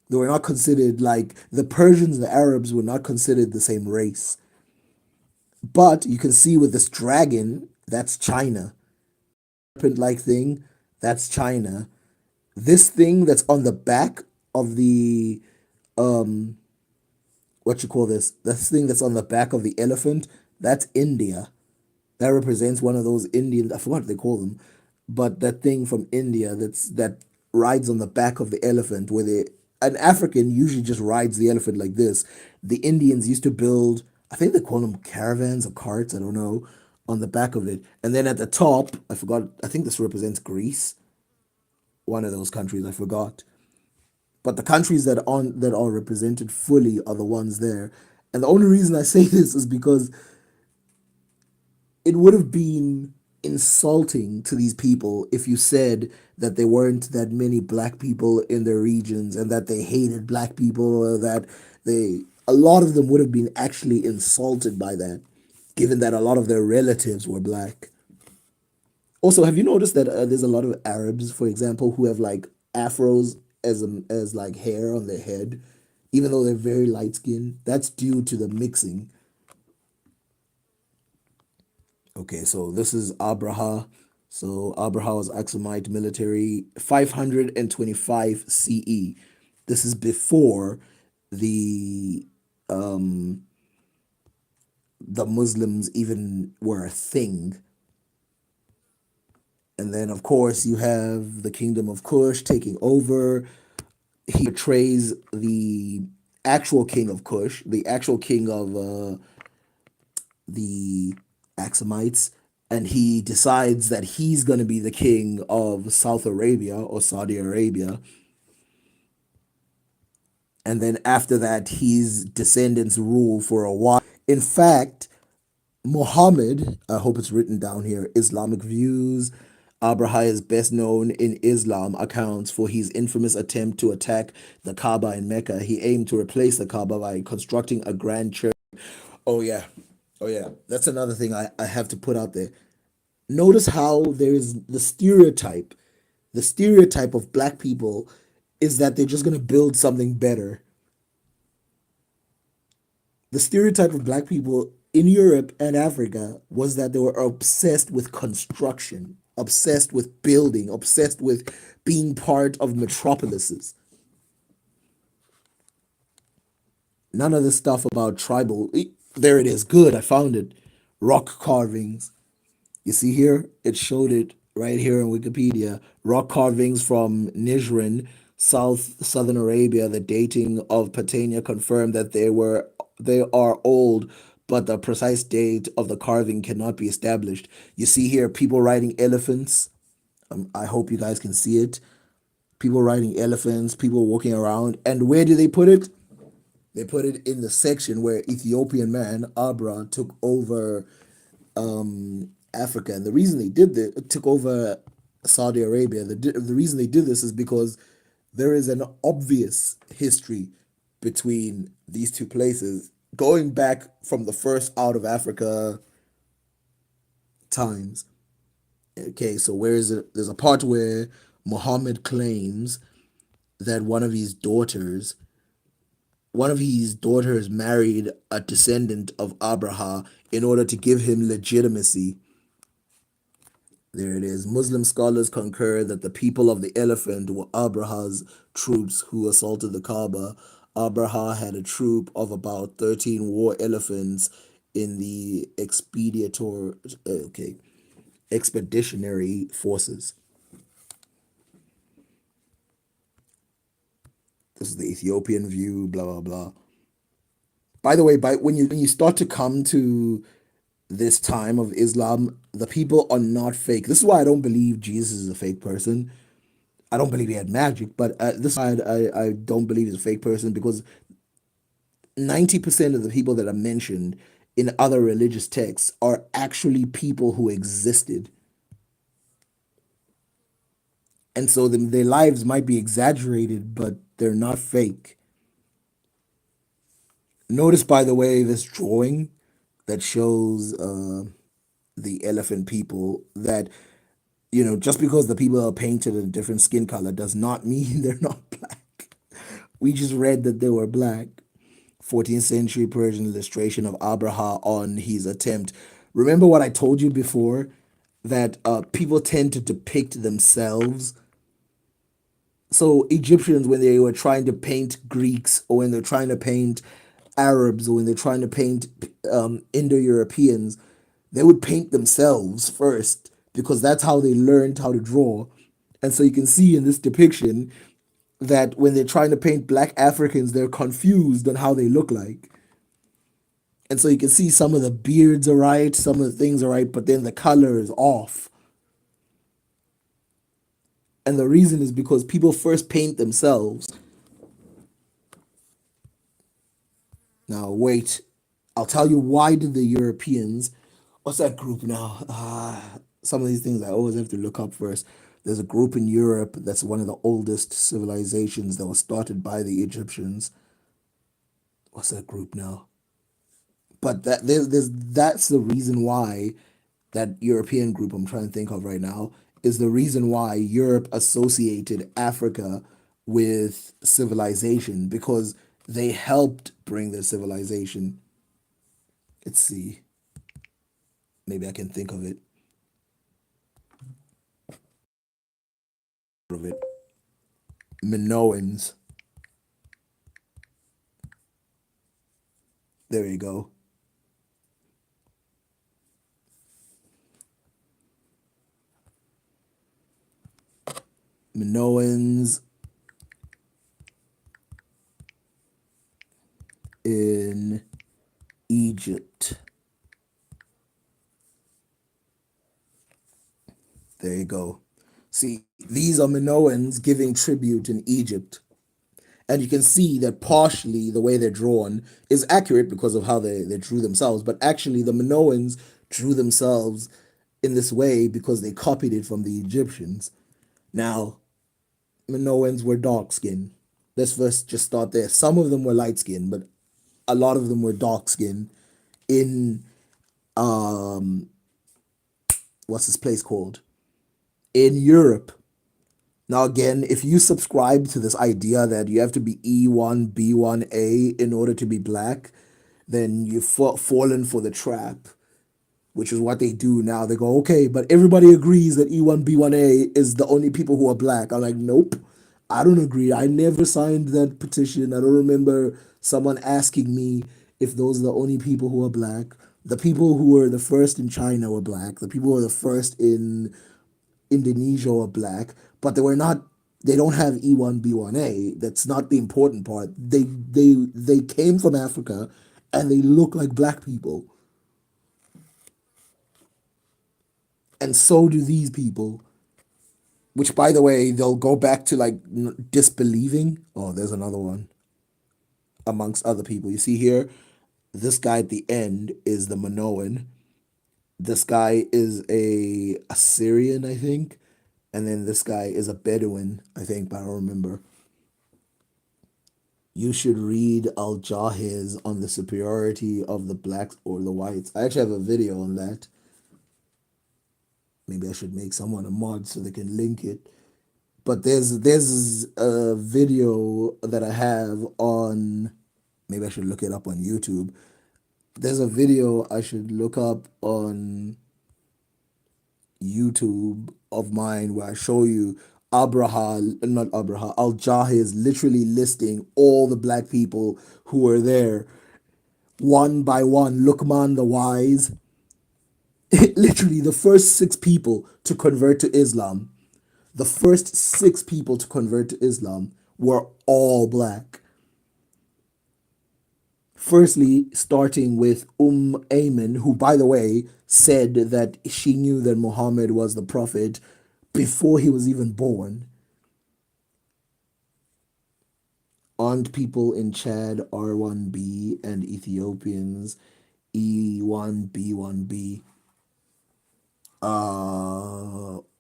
They were not considered like the Persians and the Arabs were not considered the same race. But you can see with this dragon, that's China. Serpent-like thing, that's China. This thing that's on the back of the um what you call this thing that's on the back of the elephant, that's India. That represents one of those Indian, I forgot what they call them, but that thing from India that rides on the back of the elephant, where an African usually just rides the elephant like this. The Indians used to build, I think they call them caravans or carts, I don't know, on the back of it. And then at the top, I forgot, I think this represents Greece, one of those countries, I forgot. But the countries that are represented fully are the ones there. And the only reason I say this is because it would have been insulting to these people if you said that there weren't that many black people in their regions and that they hated black people, or that a lot of them would have been actually insulted by that, given that a lot of their relatives were black. Also, have you noticed that there's a lot of Arabs, for example, who have like afros as like hair on their head, even though they're very light skinned? That's due to the mixing. Okay, so this is Abraha. So Abraha was Axumite military 525 CE. This is before the um the Muslims even were a thing. And then of course you have the kingdom of Kush taking over. He betrays the actual king of Kush, the actual king of the Axumites, and he decides that he's going to be the king of South Arabia or Saudi Arabia. And then after that, his descendants rule for a while. In fact, Muhammad, I hope it's written down here, Islamic views. Abraha is best known in Islam accounts for his infamous attempt to attack the Kaaba in Mecca. He aimed to replace the Kaaba by constructing a grand church. Oh, yeah. Oh, yeah. That's another thing I have to put out there. Notice how there is the stereotype. The stereotype of black people is that they're just going to build something better. The stereotype of black people in Europe and Africa was that they were obsessed with construction, obsessed with building, obsessed with being part of metropolises. None of this stuff about tribal. There it is. Good. I found it. Rock carvings. You see here? It showed it right here in Wikipedia. Rock carvings from Nijran, southern Arabia. The dating of Patania confirmed that they are old, but the precise date of the carving cannot be established. You see here people riding elephants. I hope you guys can see it. People riding elephants, people walking around. And where do they put it? They put it in the section where Ethiopian man Abra took over Africa. And the reason they did this, took over Saudi Arabia. The reason they did this is because there is an obvious history between these two places going back from the first out of Africa times. Okay, so where is it? There's a part where Muhammad claims that one of his daughters married a descendant of Abraha in order to give him legitimacy. There it is. Muslim scholars concur that the people of the elephant were Abraha's troops who assaulted the Kaaba. Abraha had a troop of about 13 war elephants in the expeditionary forces. This is the Ethiopian view, blah blah blah. By the way, when you start to come to this time of Islam, the people are not fake. This is why I don't believe Jesus is a fake person. I don't believe he had magic, but this side, I don't believe he's a fake person because 90% of the people that are mentioned in other religious texts are actually people who existed. And so their lives might be exaggerated, but they're not fake. Notice, by the way, this drawing that shows the elephant people that, just because the people are painted a different skin color does not mean they're not black. We just read that they were black. 14th century Persian illustration of Abraha on his attempt. Remember what I told you before? That people tend to depict themselves. So Egyptians, when they were trying to paint Greeks, or when they're trying to paint Arabs, or when they're trying to paint Indo-Europeans, they would paint themselves first because that's how they learned how to draw. And so you can see in this depiction that when they're trying to paint black Africans, they're confused on how they look like. And so you can see some of the beards are right, some of the things are right, but then the color is off. And the reason is because people first paint themselves. Now, wait, I'll tell you why did the Europeans, what's that group now? Some of these things I always have to look up first. There's a group in Europe that's one of the oldest civilizations that was started by the Egyptians. What's that group now? But that's the reason why that European group I'm trying to think of right now is the reason why Europe associated Africa with civilization because they helped bring their civilization. Let's see. Maybe I can think of it. Minoans. There you go. Minoans in Egypt. There you go. See, these are Minoans giving tribute in Egypt. And you can see that partially the way they're drawn is accurate because of how they drew themselves. But actually, the Minoans drew themselves in this way because they copied it from the Egyptians. Now, Minoans were dark skinned. Let's first just start there. Some of them were light skinned, but a lot of them were dark skinned in what's this place called? In Europe. Now, again, if you subscribe to this idea that you have to be E1, B1A in order to be black, then you've fallen for the trap, which is what they do now. They go, okay, but everybody agrees that E1, B1A is the only people who are black. I'm like, nope, I don't agree. I never signed that petition. I don't remember someone asking me if those are the only people who are black. The people who were the first in China were black. The people who were the first in Indonesia are black, but they were not. They don't have E1 B1A. That's not the important part. They came from Africa, and they look like black people, and so do these people. Which, by the way, they'll go back to like disbelieving. Oh, there's another one amongst other people. You see here, this guy at the end is the Minoan. This guy is a Assyrian, I think, and then this guy is a Bedouin, I think, but I don't remember. You should read Al Jahiz on the superiority of the blacks or the whites. I actually have a video on that. Maybe I should make someone a mod so they can link it. But there's a video that I have on. Maybe I should look it up on YouTube. There's a video I should look up on YouTube of mine where I show you not Abraha, Al Jahiz literally listing all the black people who were there one by one. Luqman the Wise, literally the first six people to convert to Islam, the first six people to convert to Islam were all black. Firstly, starting with Ayman, who, by the way, said that she knew that Muhammad was the prophet before he was even born. Armed people in Chad, R1B, and Ethiopians, E1B1B.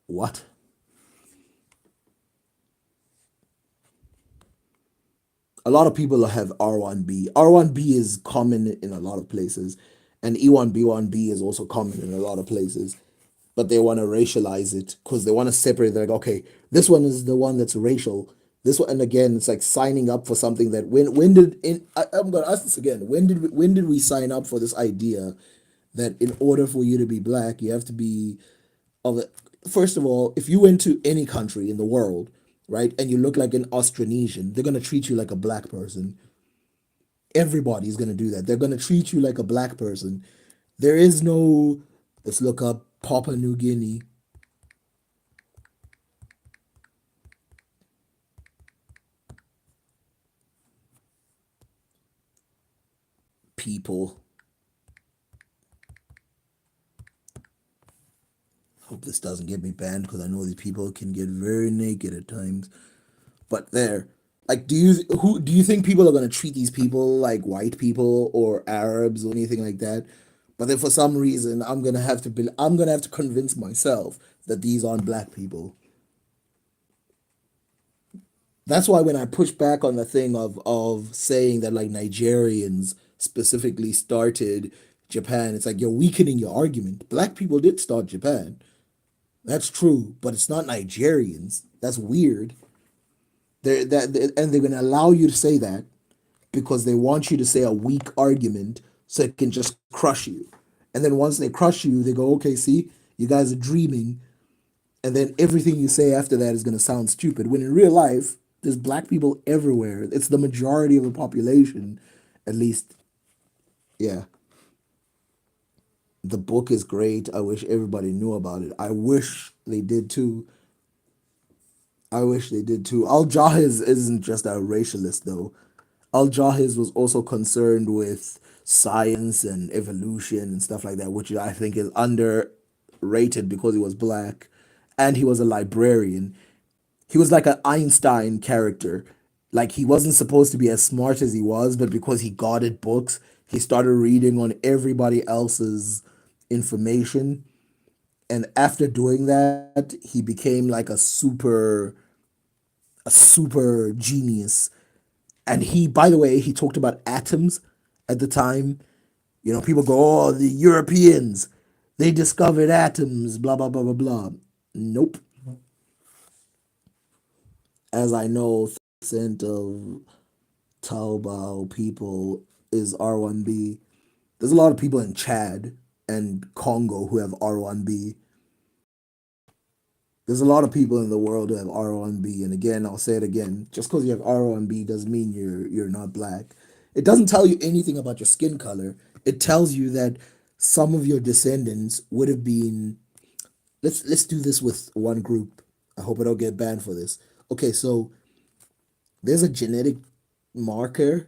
What? A lot of people have R1B. R1B is common in a lot of places, and E1B1B is also common in a lot of places. But they want to racialize it because they want to separate. They're like, okay, this one is the one that's racial. This one, and again, it's like signing up for something that when did in I'm gonna ask this again. When did we sign up for this idea that in order for you to be black, you have to be of it? First of all, if you went to any country in the world, right, and you look like an Austronesian, they're gonna treat you like a black person. Everybody's gonna do that. They're gonna treat you like a black person. There is no, let's look up Papua New Guinea people. Hope this doesn't get me banned because I know these people can get very naked at times. But there, like, do you think people are gonna treat these people like white people or Arabs or anything like that? But then for some reason, I'm gonna have to convince myself that these aren't black people. That's why when I push back on the thing of saying that like Nigerians specifically started Japan, it's like you're weakening your argument. Black people did start Japan. That's true, but it's not Nigerians. That's weird. And they're gonna allow you to say that because they want you to say a weak argument so it can just crush you. And then once they crush you, they go, okay, see, you guys are dreaming. And then everything you say after that is going to sound stupid. When in real life, there's black people everywhere. It's the majority of the population, at least. Yeah. The book is great. I wish everybody knew about it. I wish they did too. I wish they did too. Al Jahiz isn't just a racialist, though. Al Jahiz was also concerned with science and evolution and stuff like that, which I think is underrated because he was black and he was a librarian. He was like an Einstein character. Like he wasn't supposed to be as smart as he was, but because he guarded books, he started reading on everybody else's information. And after doing that, he became like a super genius. And he, by the way, he talked about atoms at the time. You know, people go, oh, the Europeans, they discovered atoms, blah, blah, blah, blah, blah. Nope. As I know, 30% of Taobao people is R1B. There's a lot of people in Chad and Congo who have R1B. There's a lot of people in the world who have R1B. And again, I'll say it again. Just because you have R1B doesn't mean you're not black. It doesn't tell you anything about your skin color. It tells you that some of your descendants would have been. Let's do this with one group. I hope I don't get banned for this. Okay, so there's a genetic marker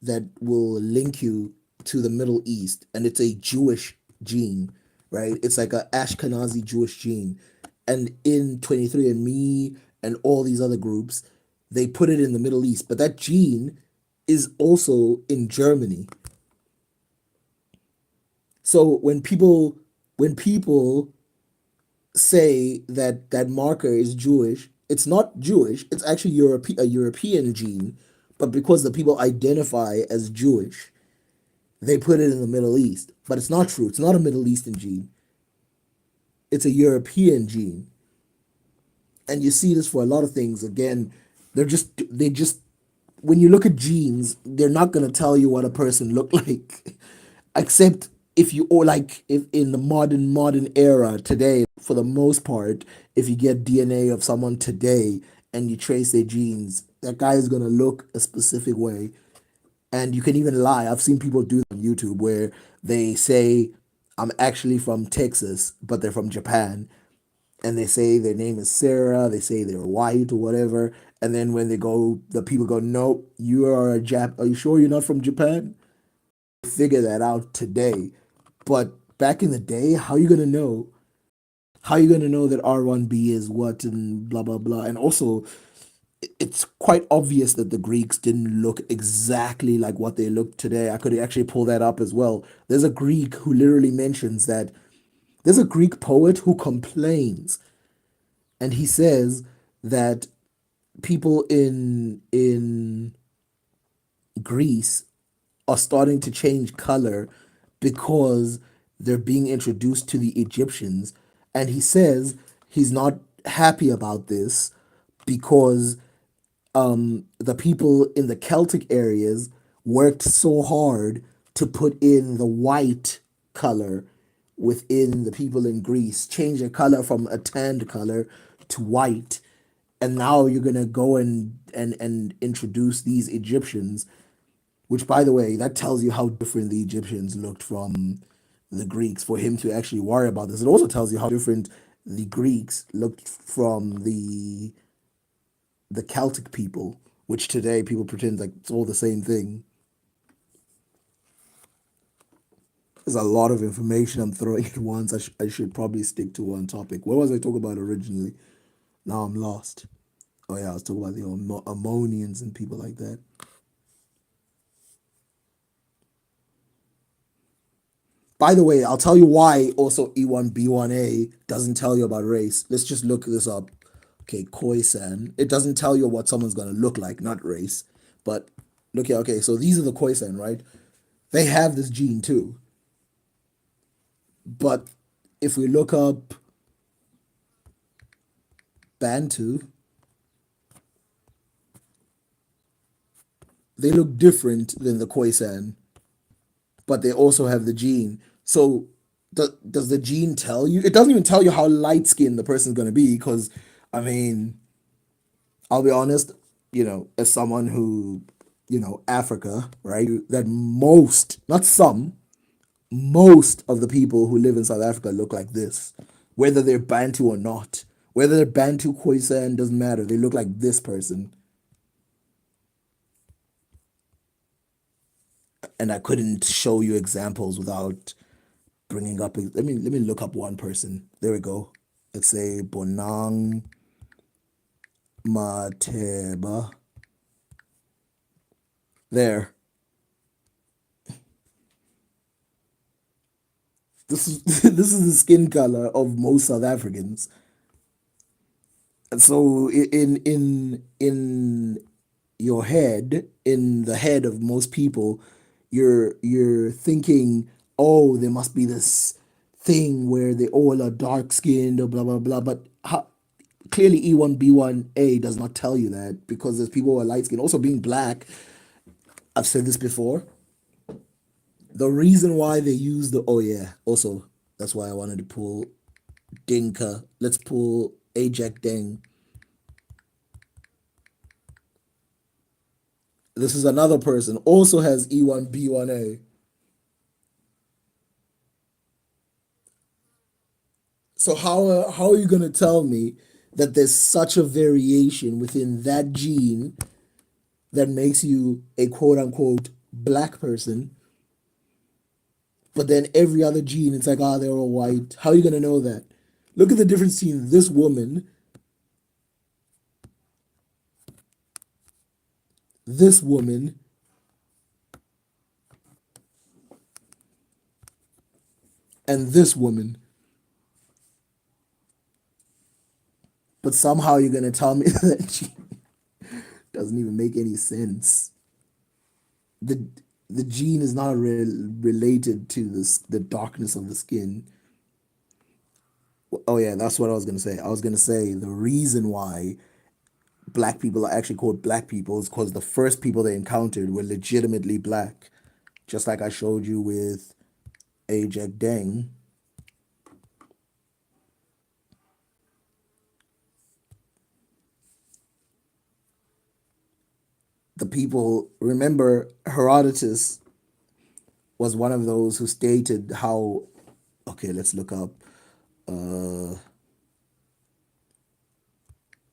that will link you to the Middle East, and it's a Jewish gene, right? It's like a Ashkenazi Jewish gene. And in 23andMe and all these other groups, they put it in the Middle East, but that gene is also in Germany. So when people say that that marker is Jewish, it's not Jewish. It's actually a European gene, but because the people identify as Jewish, they put it in the Middle East. But it's not true. It's not a Middle Eastern gene. It's a European gene. And you see this for a lot of things. Again, they just when you look at genes, they're not gonna tell you what a person looked like, except if you or like if in the modern era today, for the most part, if you get DNA of someone today and you trace their genes, that guy is gonna look a specific way. And you can even lie. I've seen people do that on YouTube where they say, I'm actually from Texas, but they're from Japan. And they say their name is Sarah, they say they're white or whatever. And then when they go, the people go, nope, you are a Jap. Are you sure you're not from Japan? Figure that out today. But back in the day, how are you going to know? How are you going to know that R1B is what and blah, blah, blah? And also, it's quite obvious that the Greeks didn't look exactly like what they look today. I could actually pull that up as well. There's a Greek who literally mentions that there's a Greek poet who complains, and he says that people in Greece are starting to change color because they're being introduced to the Egyptians, and he says he's not happy about this because the people in the Celtic areas worked so hard to put in the white color within the people in Greece, change the color from a tanned color to white. And now you're gonna go and introduce these Egyptians, which by the way, that tells you how different the Egyptians looked from the Greeks for him to actually worry about this. It also tells you how different the Greeks looked from the Celtic people, which today people pretend like it's all the same thing. There's a lot of information I'm throwing at once. I should probably stick to one topic. What was I talking about originally? Now I'm lost. Oh yeah, I was talking about the Ammonians and people like that. By the way, I'll tell you why also E1B1A doesn't tell you about race. Let's just look this up. Okay, Khoisan. It doesn't tell you what someone's gonna look like, not race. But look here, okay, so these are the Khoisan, right? They have this gene too. But if we look up Bantu, they look different than the Khoisan, but they also have the gene. So does the gene tell you? It doesn't even tell you how light skinned the person's going to be because, I mean, I'll be honest, as someone who, Africa, right? That most, not some, most of the people who live in South Africa look like this, whether they're Bantu or not. Whether they're Bantu, Khoisan, doesn't matter. They look like this person. And I couldn't show you examples without bringing up. Let me look up one person. There we go. Let's say Bonang Mateba. There. This is this is the skin color of most South Africans. And so in your head, in the head of most people, you're thinking, oh, there must be this thing where they all are dark skinned or blah blah blah. But clearly E1B1A does not tell you that because there's people who are light skinned. Also being black, I've said this before. The reason why they use the oh yeah, also that's why I wanted to pull Dinka. Let's pull Ajak Deng. This is another person, also has E1B1A. So how are you gonna tell me that there's such a variation within that gene that makes you a quote unquote black person, but then every other gene it's like they're all white. How are you gonna know that? Look at the difference between this woman, and this woman. But somehow you're gonna tell me that she doesn't even make any sense. The the gene is not related to the darkness of the skin. Oh yeah, that's what I was gonna say. I was gonna say the reason why black people are actually called black people is because the first people they encountered were legitimately black. Just like I showed you with Ajak Deng, the people, remember, Herodotus was one of those who stated how, okay, let's look up uh,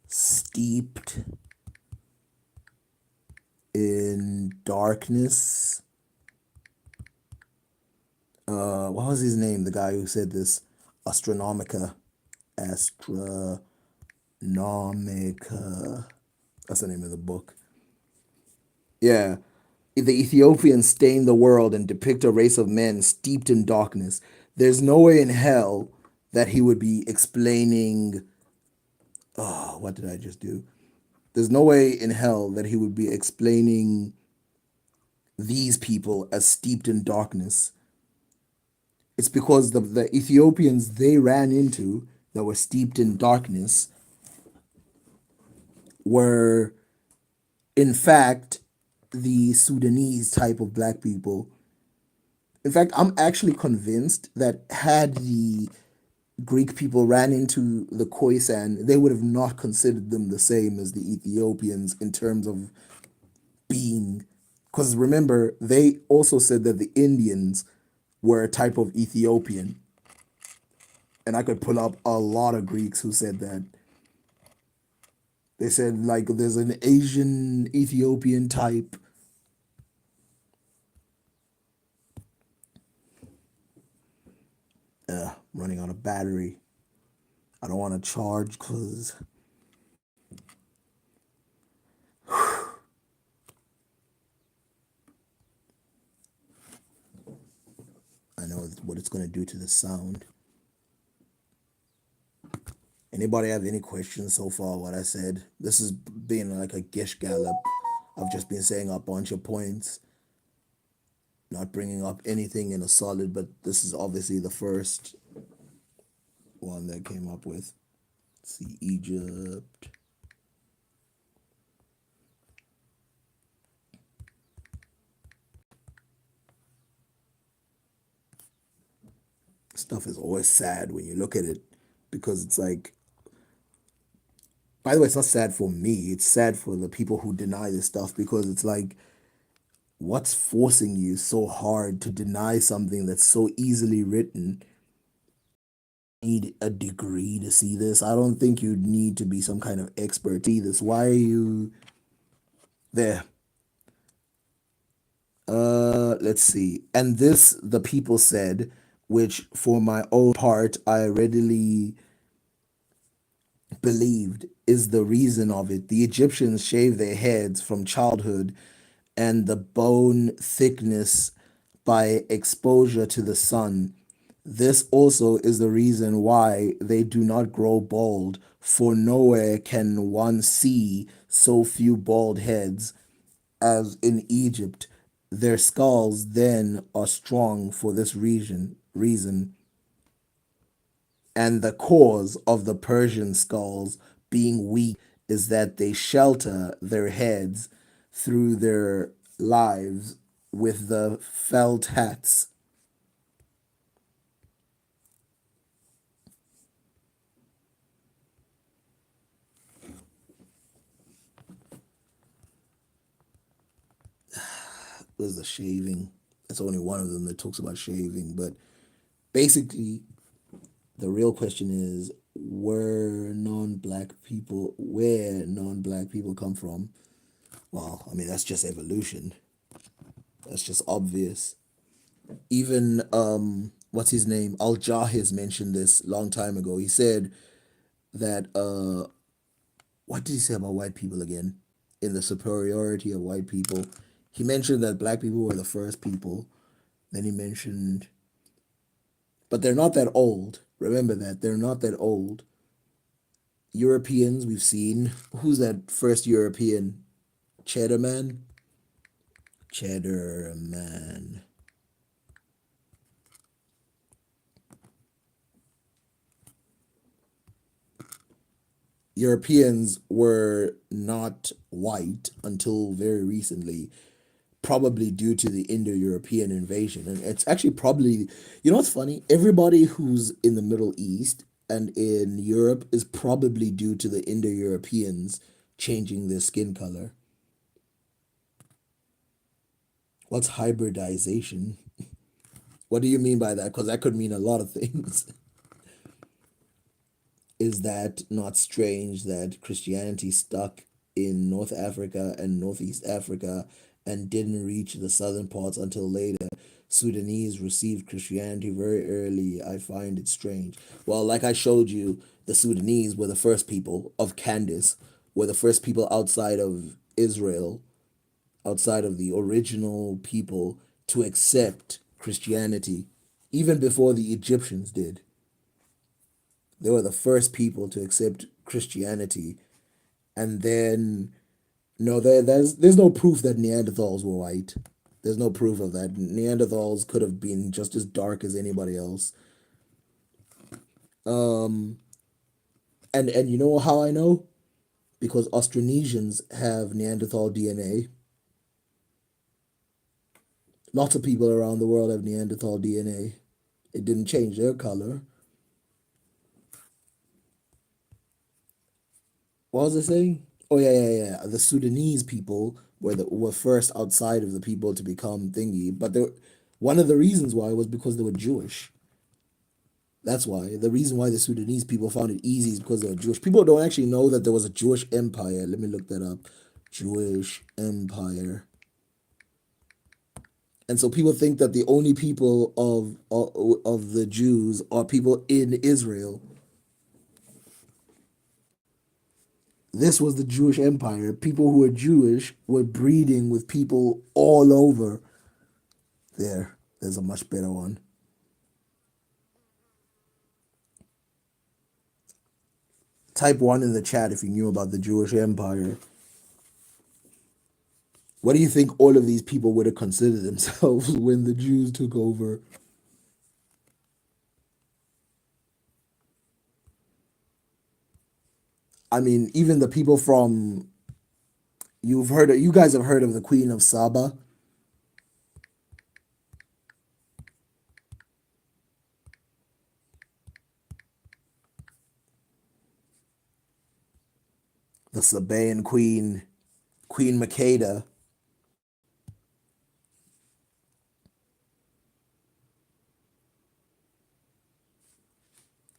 steeped in darkness. What was his name? The guy who said this? Astronomica. Astronomica. That's the name of the book. Yeah. The Ethiopians stain the world and depict a race of men steeped in darkness. There's no way in hell that he would be explaining. Oh, what did I just do? There's no way in hell that he would be explaining these people as steeped in darkness. It's because the Ethiopians they ran into that were steeped in darkness were, in fact, the Sudanese type of black people. In fact, I'm actually convinced that had the Greek people ran into the Khoisan, they would have not considered them the same as the Ethiopians in terms of being. Because remember, they also said that the Indians were a type of Ethiopian. And I could pull up a lot of Greeks who said that. They said, like, there's an Asian Ethiopian type. Running on a battery. I don't want to charge because I know what it's going to do to the sound. Anybody have any questions so far? What I said? This has been like a gish gallop. I've just been saying a bunch of points, not bringing up anything in a solid, but this is obviously the first one that came up with. Let's see, Egypt. Stuff is always sad when you look at it because it's like, by the way, it's not sad for me, it's sad for the people who deny this stuff because it's like, what's forcing you so hard to deny something that's so easily written? Need a degree to see this. I don't think you need to be some kind of expert to see this. Why are you there? Let's see. And this the people said, which for my own part I readily believed is the reason of it. The Egyptians shaved their heads from childhood, and the bone thickness by exposure to the sun. This also is the reason why they do not grow bald, for nowhere can one see so few bald heads as in Egypt. Their skulls then are strong for this reason, and the cause of the Persian skulls being weak is that they shelter their heads through their lives with the felt hats. There's the shaving. That's only one of them that talks about shaving. But basically, the real question is where non black people come from? Well, I mean, that's just evolution. That's just obvious. Even what's his name? Al Jahiz mentioned this long time ago. He said that what did he say about white people again? In the superiority of white people. He mentioned that black people were the first people. Then he mentioned, but they're not that old. Remember that. They're not that old. Europeans, we've seen. Who's that first European? Cheddar Man? Cheddar Man. Europeans were not white until very recently, probably due to the Indo-European invasion. And it's actually probably, you know what's funny? Everybody who's in the Middle East and in Europe is probably due to the Indo-Europeans changing their skin color. What's hybridization? What do you mean by that? Because that could mean a lot of things. Is that not strange that Christianity stuck in North Africa and Northeast Africa and didn't reach the southern parts until later? Sudanese received Christianity very early. I find it strange. Well, like I showed you, the Sudanese were the first people of Candace, were the first people outside of Israel, outside of the original people, to accept Christianity, even before the Egyptians did. They were the first people to accept Christianity. And then, no, there's no proof that Neanderthals were white. There's no proof of that. Neanderthals could have been just as dark as anybody else. Um, and you know how I know? Because Austronesians have Neanderthal DNA. Lots of people around the world have Neanderthal DNA. It didn't change their color. What was I saying? Oh yeah, yeah, yeah. The Sudanese people were first outside of the people to become thingy, but one of the reasons why was because they were Jewish. That's why. The reason why the Sudanese people found it easy is because they were Jewish. People don't actually know that there was a Jewish empire. Let me look that up. Jewish empire. And so people think that the only people of the Jews are people in Israel. This was the Jewish empire. People who were Jewish were breeding with people all over. There's a much better one. Type one in the chat if you knew about the Jewish empire. What do you think all of these people would have considered themselves when the Jews took over? I mean, even the people from you guys have heard of the Queen of Saba, the Sabaean queen, Queen Makeda.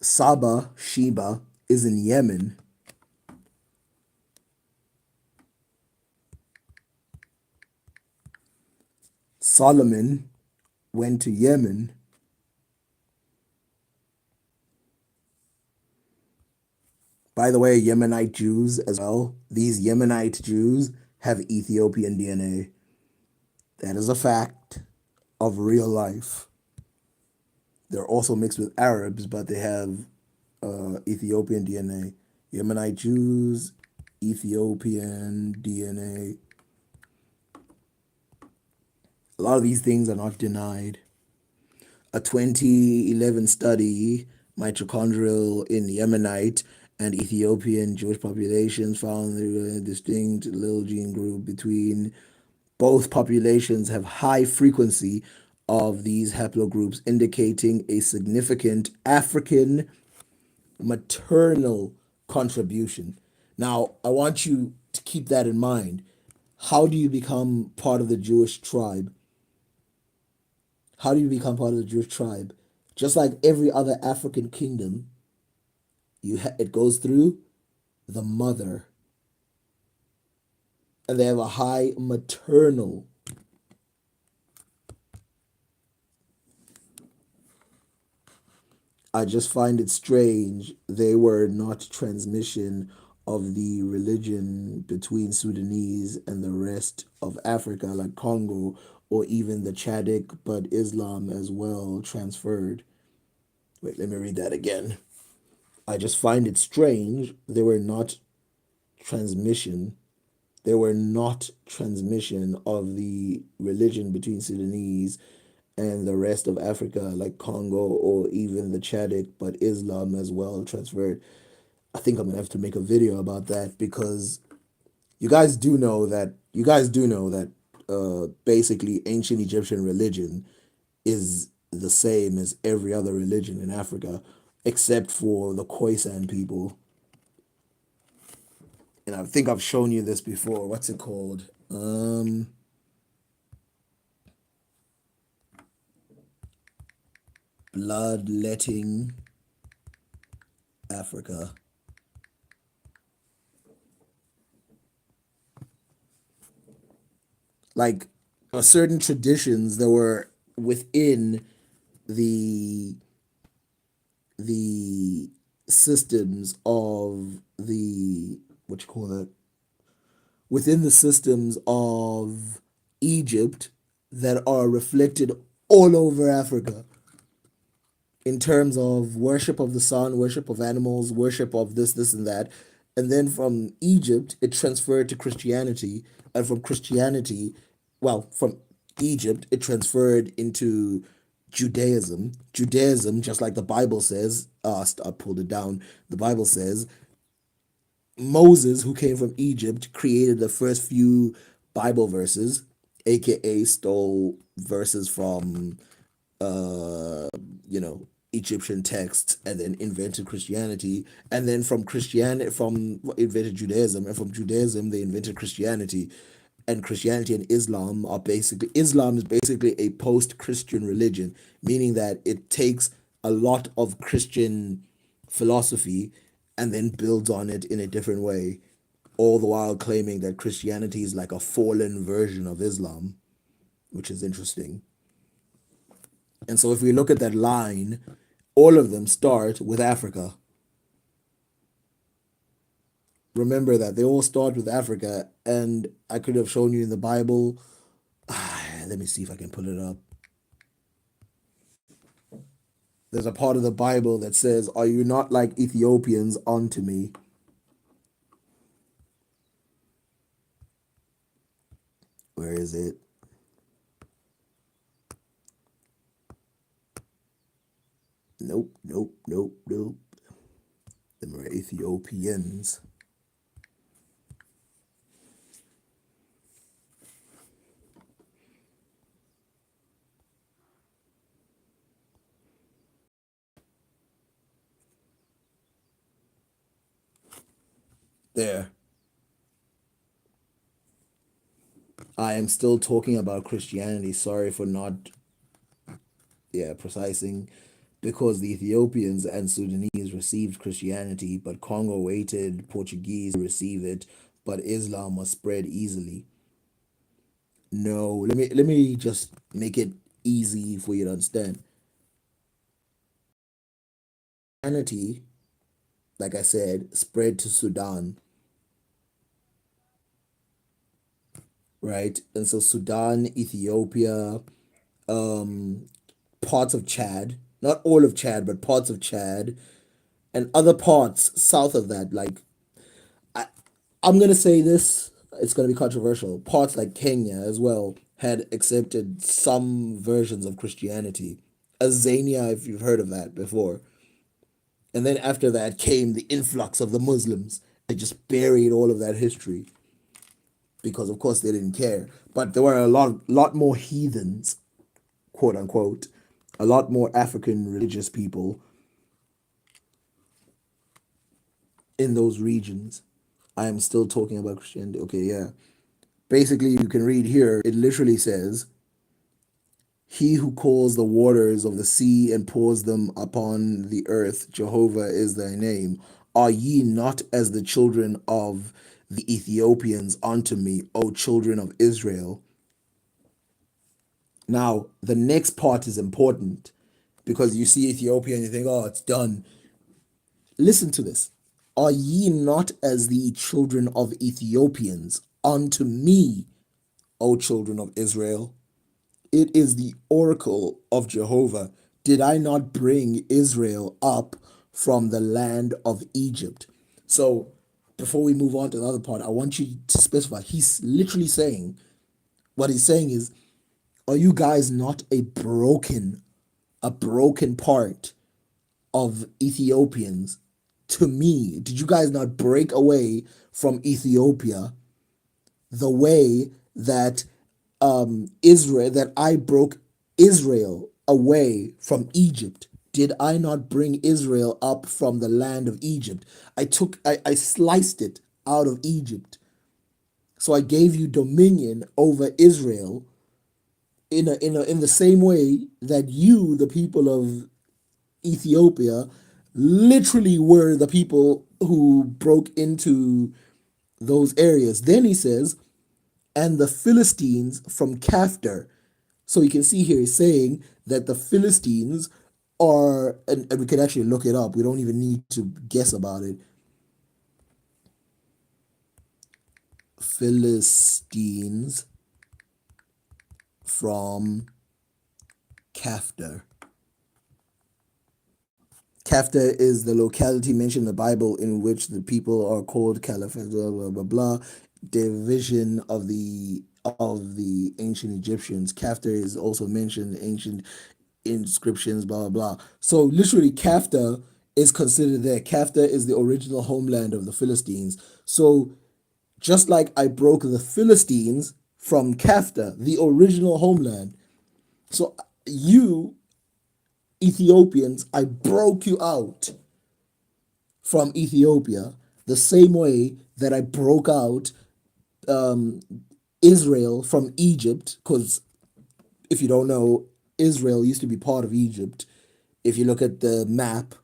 Saba, Sheba, is in Yemen. Solomon went to Yemen. By the way, Yemenite Jews as well. These Yemenite Jews have Ethiopian DNA. That is a fact of real life. They're also mixed with Arabs, but they have Ethiopian DNA. Yemenite Jews, Ethiopian DNA. A lot of these things are not denied. A 2011 study, mitochondrial in Yemenite and Ethiopian Jewish populations, found a distinct little gene group between both populations have high frequency of these haplogroups, indicating a significant African maternal contribution. Now, I want you to keep that in mind. How do you become part of the Jewish tribe? How do you become part of the Jewish tribe? Just like every other African kingdom, it goes through the mother, and they have a high maternal. I just find it strange they were not transmission of the religion between Sudanese and the rest of Africa, like Congo or even the Chadic, but Islam as well transferred. Wait, let me read that again. I just find it strange they were not transmission. There were not transmission of the religion between Sudanese and the rest of Africa, like Congo or even the Chadic, but Islam as well transferred. I think I'm gonna have to make a video about that because you guys do know that basically ancient Egyptian religion is the same as every other religion in Africa, except for the Khoisan people. And I think I've shown you this before. What's it called? Bloodletting Africa. Like certain traditions that were within the the systems of the what you call that within the systems of Egypt that are reflected all over Africa in terms of worship of the sun, worship of animals, worship of this, and that. And then from Egypt, it transferred to Christianity. And from Christianity, well, from Egypt, it transferred into Judaism. Judaism, just like the Bible says, I pulled it down. The Bible says Moses, who came from Egypt, created the first few Bible verses, aka stole verses from you know, Egyptian texts and then invented Christianity. And then from Christianity, from invented Judaism, and from Judaism, they invented Christianity. And Christianity and Islam are basically, Islam is basically a post Christian religion, meaning that it takes a lot of Christian philosophy and then builds on it in a different way, all the while claiming that Christianity is like a fallen version of Islam, which is interesting. And so if we look at that line, all of them start with Africa. Remember that they all start with Africa, and I could have shown you in the Bible. Let me see if I can pull it up. There's a part of the Bible that says, "Are you not like Ethiopians unto me?" Where is it? Nope, nope, nope, nope. Them are Ethiopians. There. I am still talking about Christianity. Sorry for not, yeah, precising, because the Ethiopians and Sudanese received Christianity, but Congo waited Portuguese to receive it, but Islam was spread easily. No, let me just make it easy for you to understand. Christianity, like I said, spread to Sudan, right? And so Sudan, Ethiopia, um, parts of Chad, not all of Chad, but parts of Chad, and other parts south of that, like I, I'm gonna say this, it's gonna be controversial. Parts like Kenya as well had accepted some versions of Christianity. Azania, if you've heard of that before. And then after that came the influx of the Muslims. They just buried all of that history because of course they didn't care. But there were a lot more heathens, quote unquote, a lot more African religious people in those regions. I am still talking about Christianity. Okay, yeah. Basically, you can read here, it literally says, "He who calls the waters of the sea and pours them upon the earth, Jehovah is thy name. Are ye not as the children of the Ethiopians unto me, O children of Israel?" Now, the next part is important because you see Ethiopia and you think, oh, it's done. Listen to this. Are ye not as the children of Ethiopians unto me, O children of Israel? It is the oracle of Jehovah. Did I not bring Israel up from the land of Egypt? So, before we move on to the other part, I want you to specify. He's literally saying, what he's saying is, are you guys not a broken part of Ethiopians? to me? Did you guys not break away from Ethiopia the way that Israel, that I broke Israel away from Egypt? Did I not bring Israel up from the land of Egypt? I sliced it out of Egypt. So I gave you dominion over Israel in the same way that you, the people of Ethiopia, literally were the people who broke into those areas. Then he says, and the Philistines from Caphtor. So you can see here he's saying that the Philistines are, and we can actually look it up. We don't even need to guess about it. Philistines from Caphtor. Caphtor is the locality mentioned in the Bible in which the people are called Caliphate, blah blah blah blah. Division of the ancient Egyptians. Caphtor is also mentioned in ancient inscriptions, blah blah blah. So literally, Caphtor is considered there. Caphtor is the original homeland of the Philistines. So just like I broke the Philistines from Caphtor, the original homeland. So you Ethiopians, I broke you out from Ethiopia the same way that I broke out um, Israel from Egypt. Because if you don't know, Israel used to be part of Egypt. If you look at the map,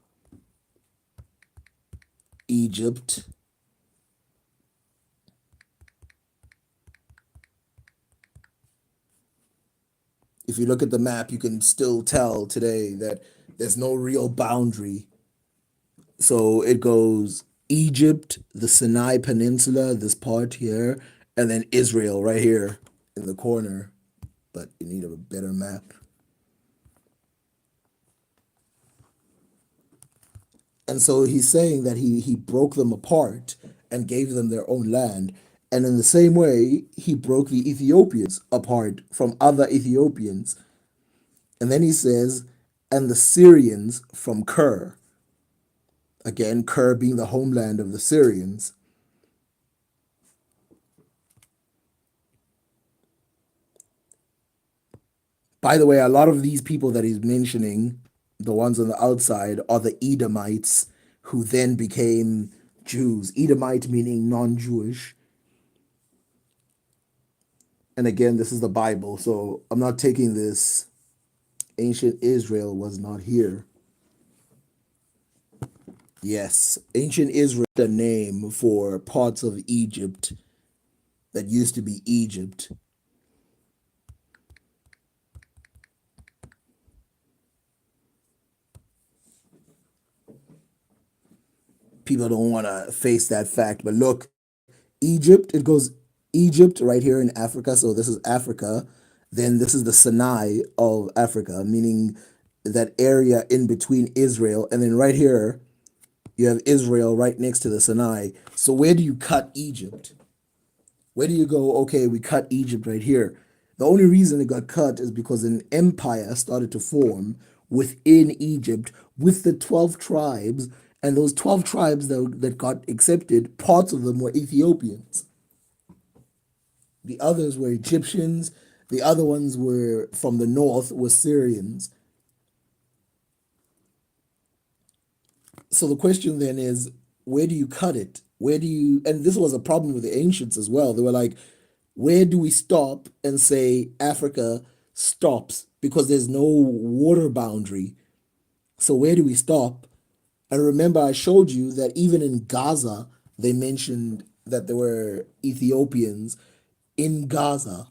Egypt, if you look at the map, you can still tell today that there's no real boundary. So it goes Egypt, the Sinai Peninsula, this part here, and then Israel right here in the corner. But you need a better map. And so he's saying that he broke them apart and gave them their own land. And in the same way, he broke the Ethiopians apart from other Ethiopians. And then he says, and the Syrians from Ker. Again, Ker being the homeland of the Syrians. By the way, a lot of these people that he's mentioning, the ones on the outside, are the Edomites who then became Jews. Edomite meaning non Jewish. And again, this is the Bible, so I'm not taking this. Ancient Israel was not here. Yes, ancient Israel, the name for parts of Egypt that used to be Egypt. People don't want to face that fact, but look, Egypt, it goes Egypt right here in Africa. So this is Africa. Then this is the Sinai of Africa, meaning that area in between Israel. And then right here, you have Israel right next to the Sinai. So where do you cut Egypt? Where do you go? Okay, we cut Egypt right here. The only reason it got cut is because an empire started to form within Egypt with the 12 tribes. And those 12 tribes that got accepted, parts of them were Ethiopians. The others were Egyptians. The other ones were from the north, were Syrians. So the question then is, where do you cut it? Where do you, and this was a problem with the ancients as well. They were like, where do we stop and say Africa stops? Because there's no water boundary. So where do we stop? And remember, I showed you that even in Gaza, they mentioned that there were Ethiopians in Gaza,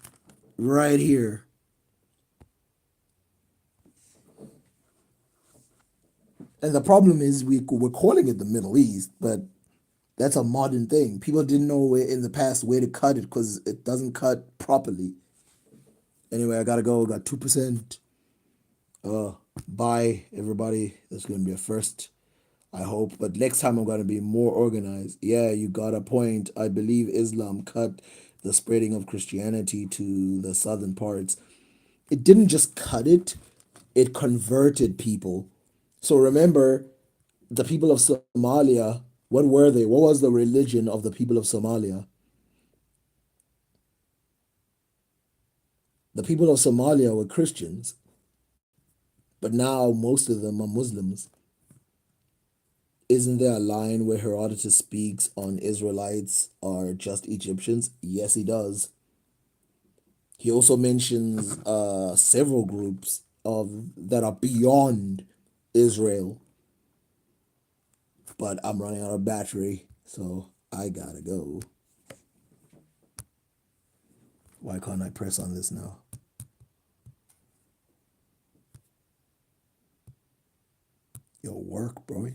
right here. And the problem is we're calling it the Middle East, but that's a modern thing. People didn't know where in the past where to cut it because it doesn't cut properly. Anyway, I gotta go. Got 2%. Uh, Bye, everybody. That's gonna be a first, I hope. But next time I'm gonna be more organized. Yeah, you got a point. I believe Islam cut the spreading of Christianity to the southern parts. It didn't just cut it; it converted people. So remember, The people of Somalia, what were they? What was the religion of the people of Somalia? The people of Somalia were Christians, but now most of them are Muslims. Isn't there a line where Herodotus speaks on Israelites are just Egyptians? Yes, he does. He also mentions several groups of that are beyond Israel. But I'm running out of battery, so I gotta go. Why can't I press on this now? Yo, work, bro.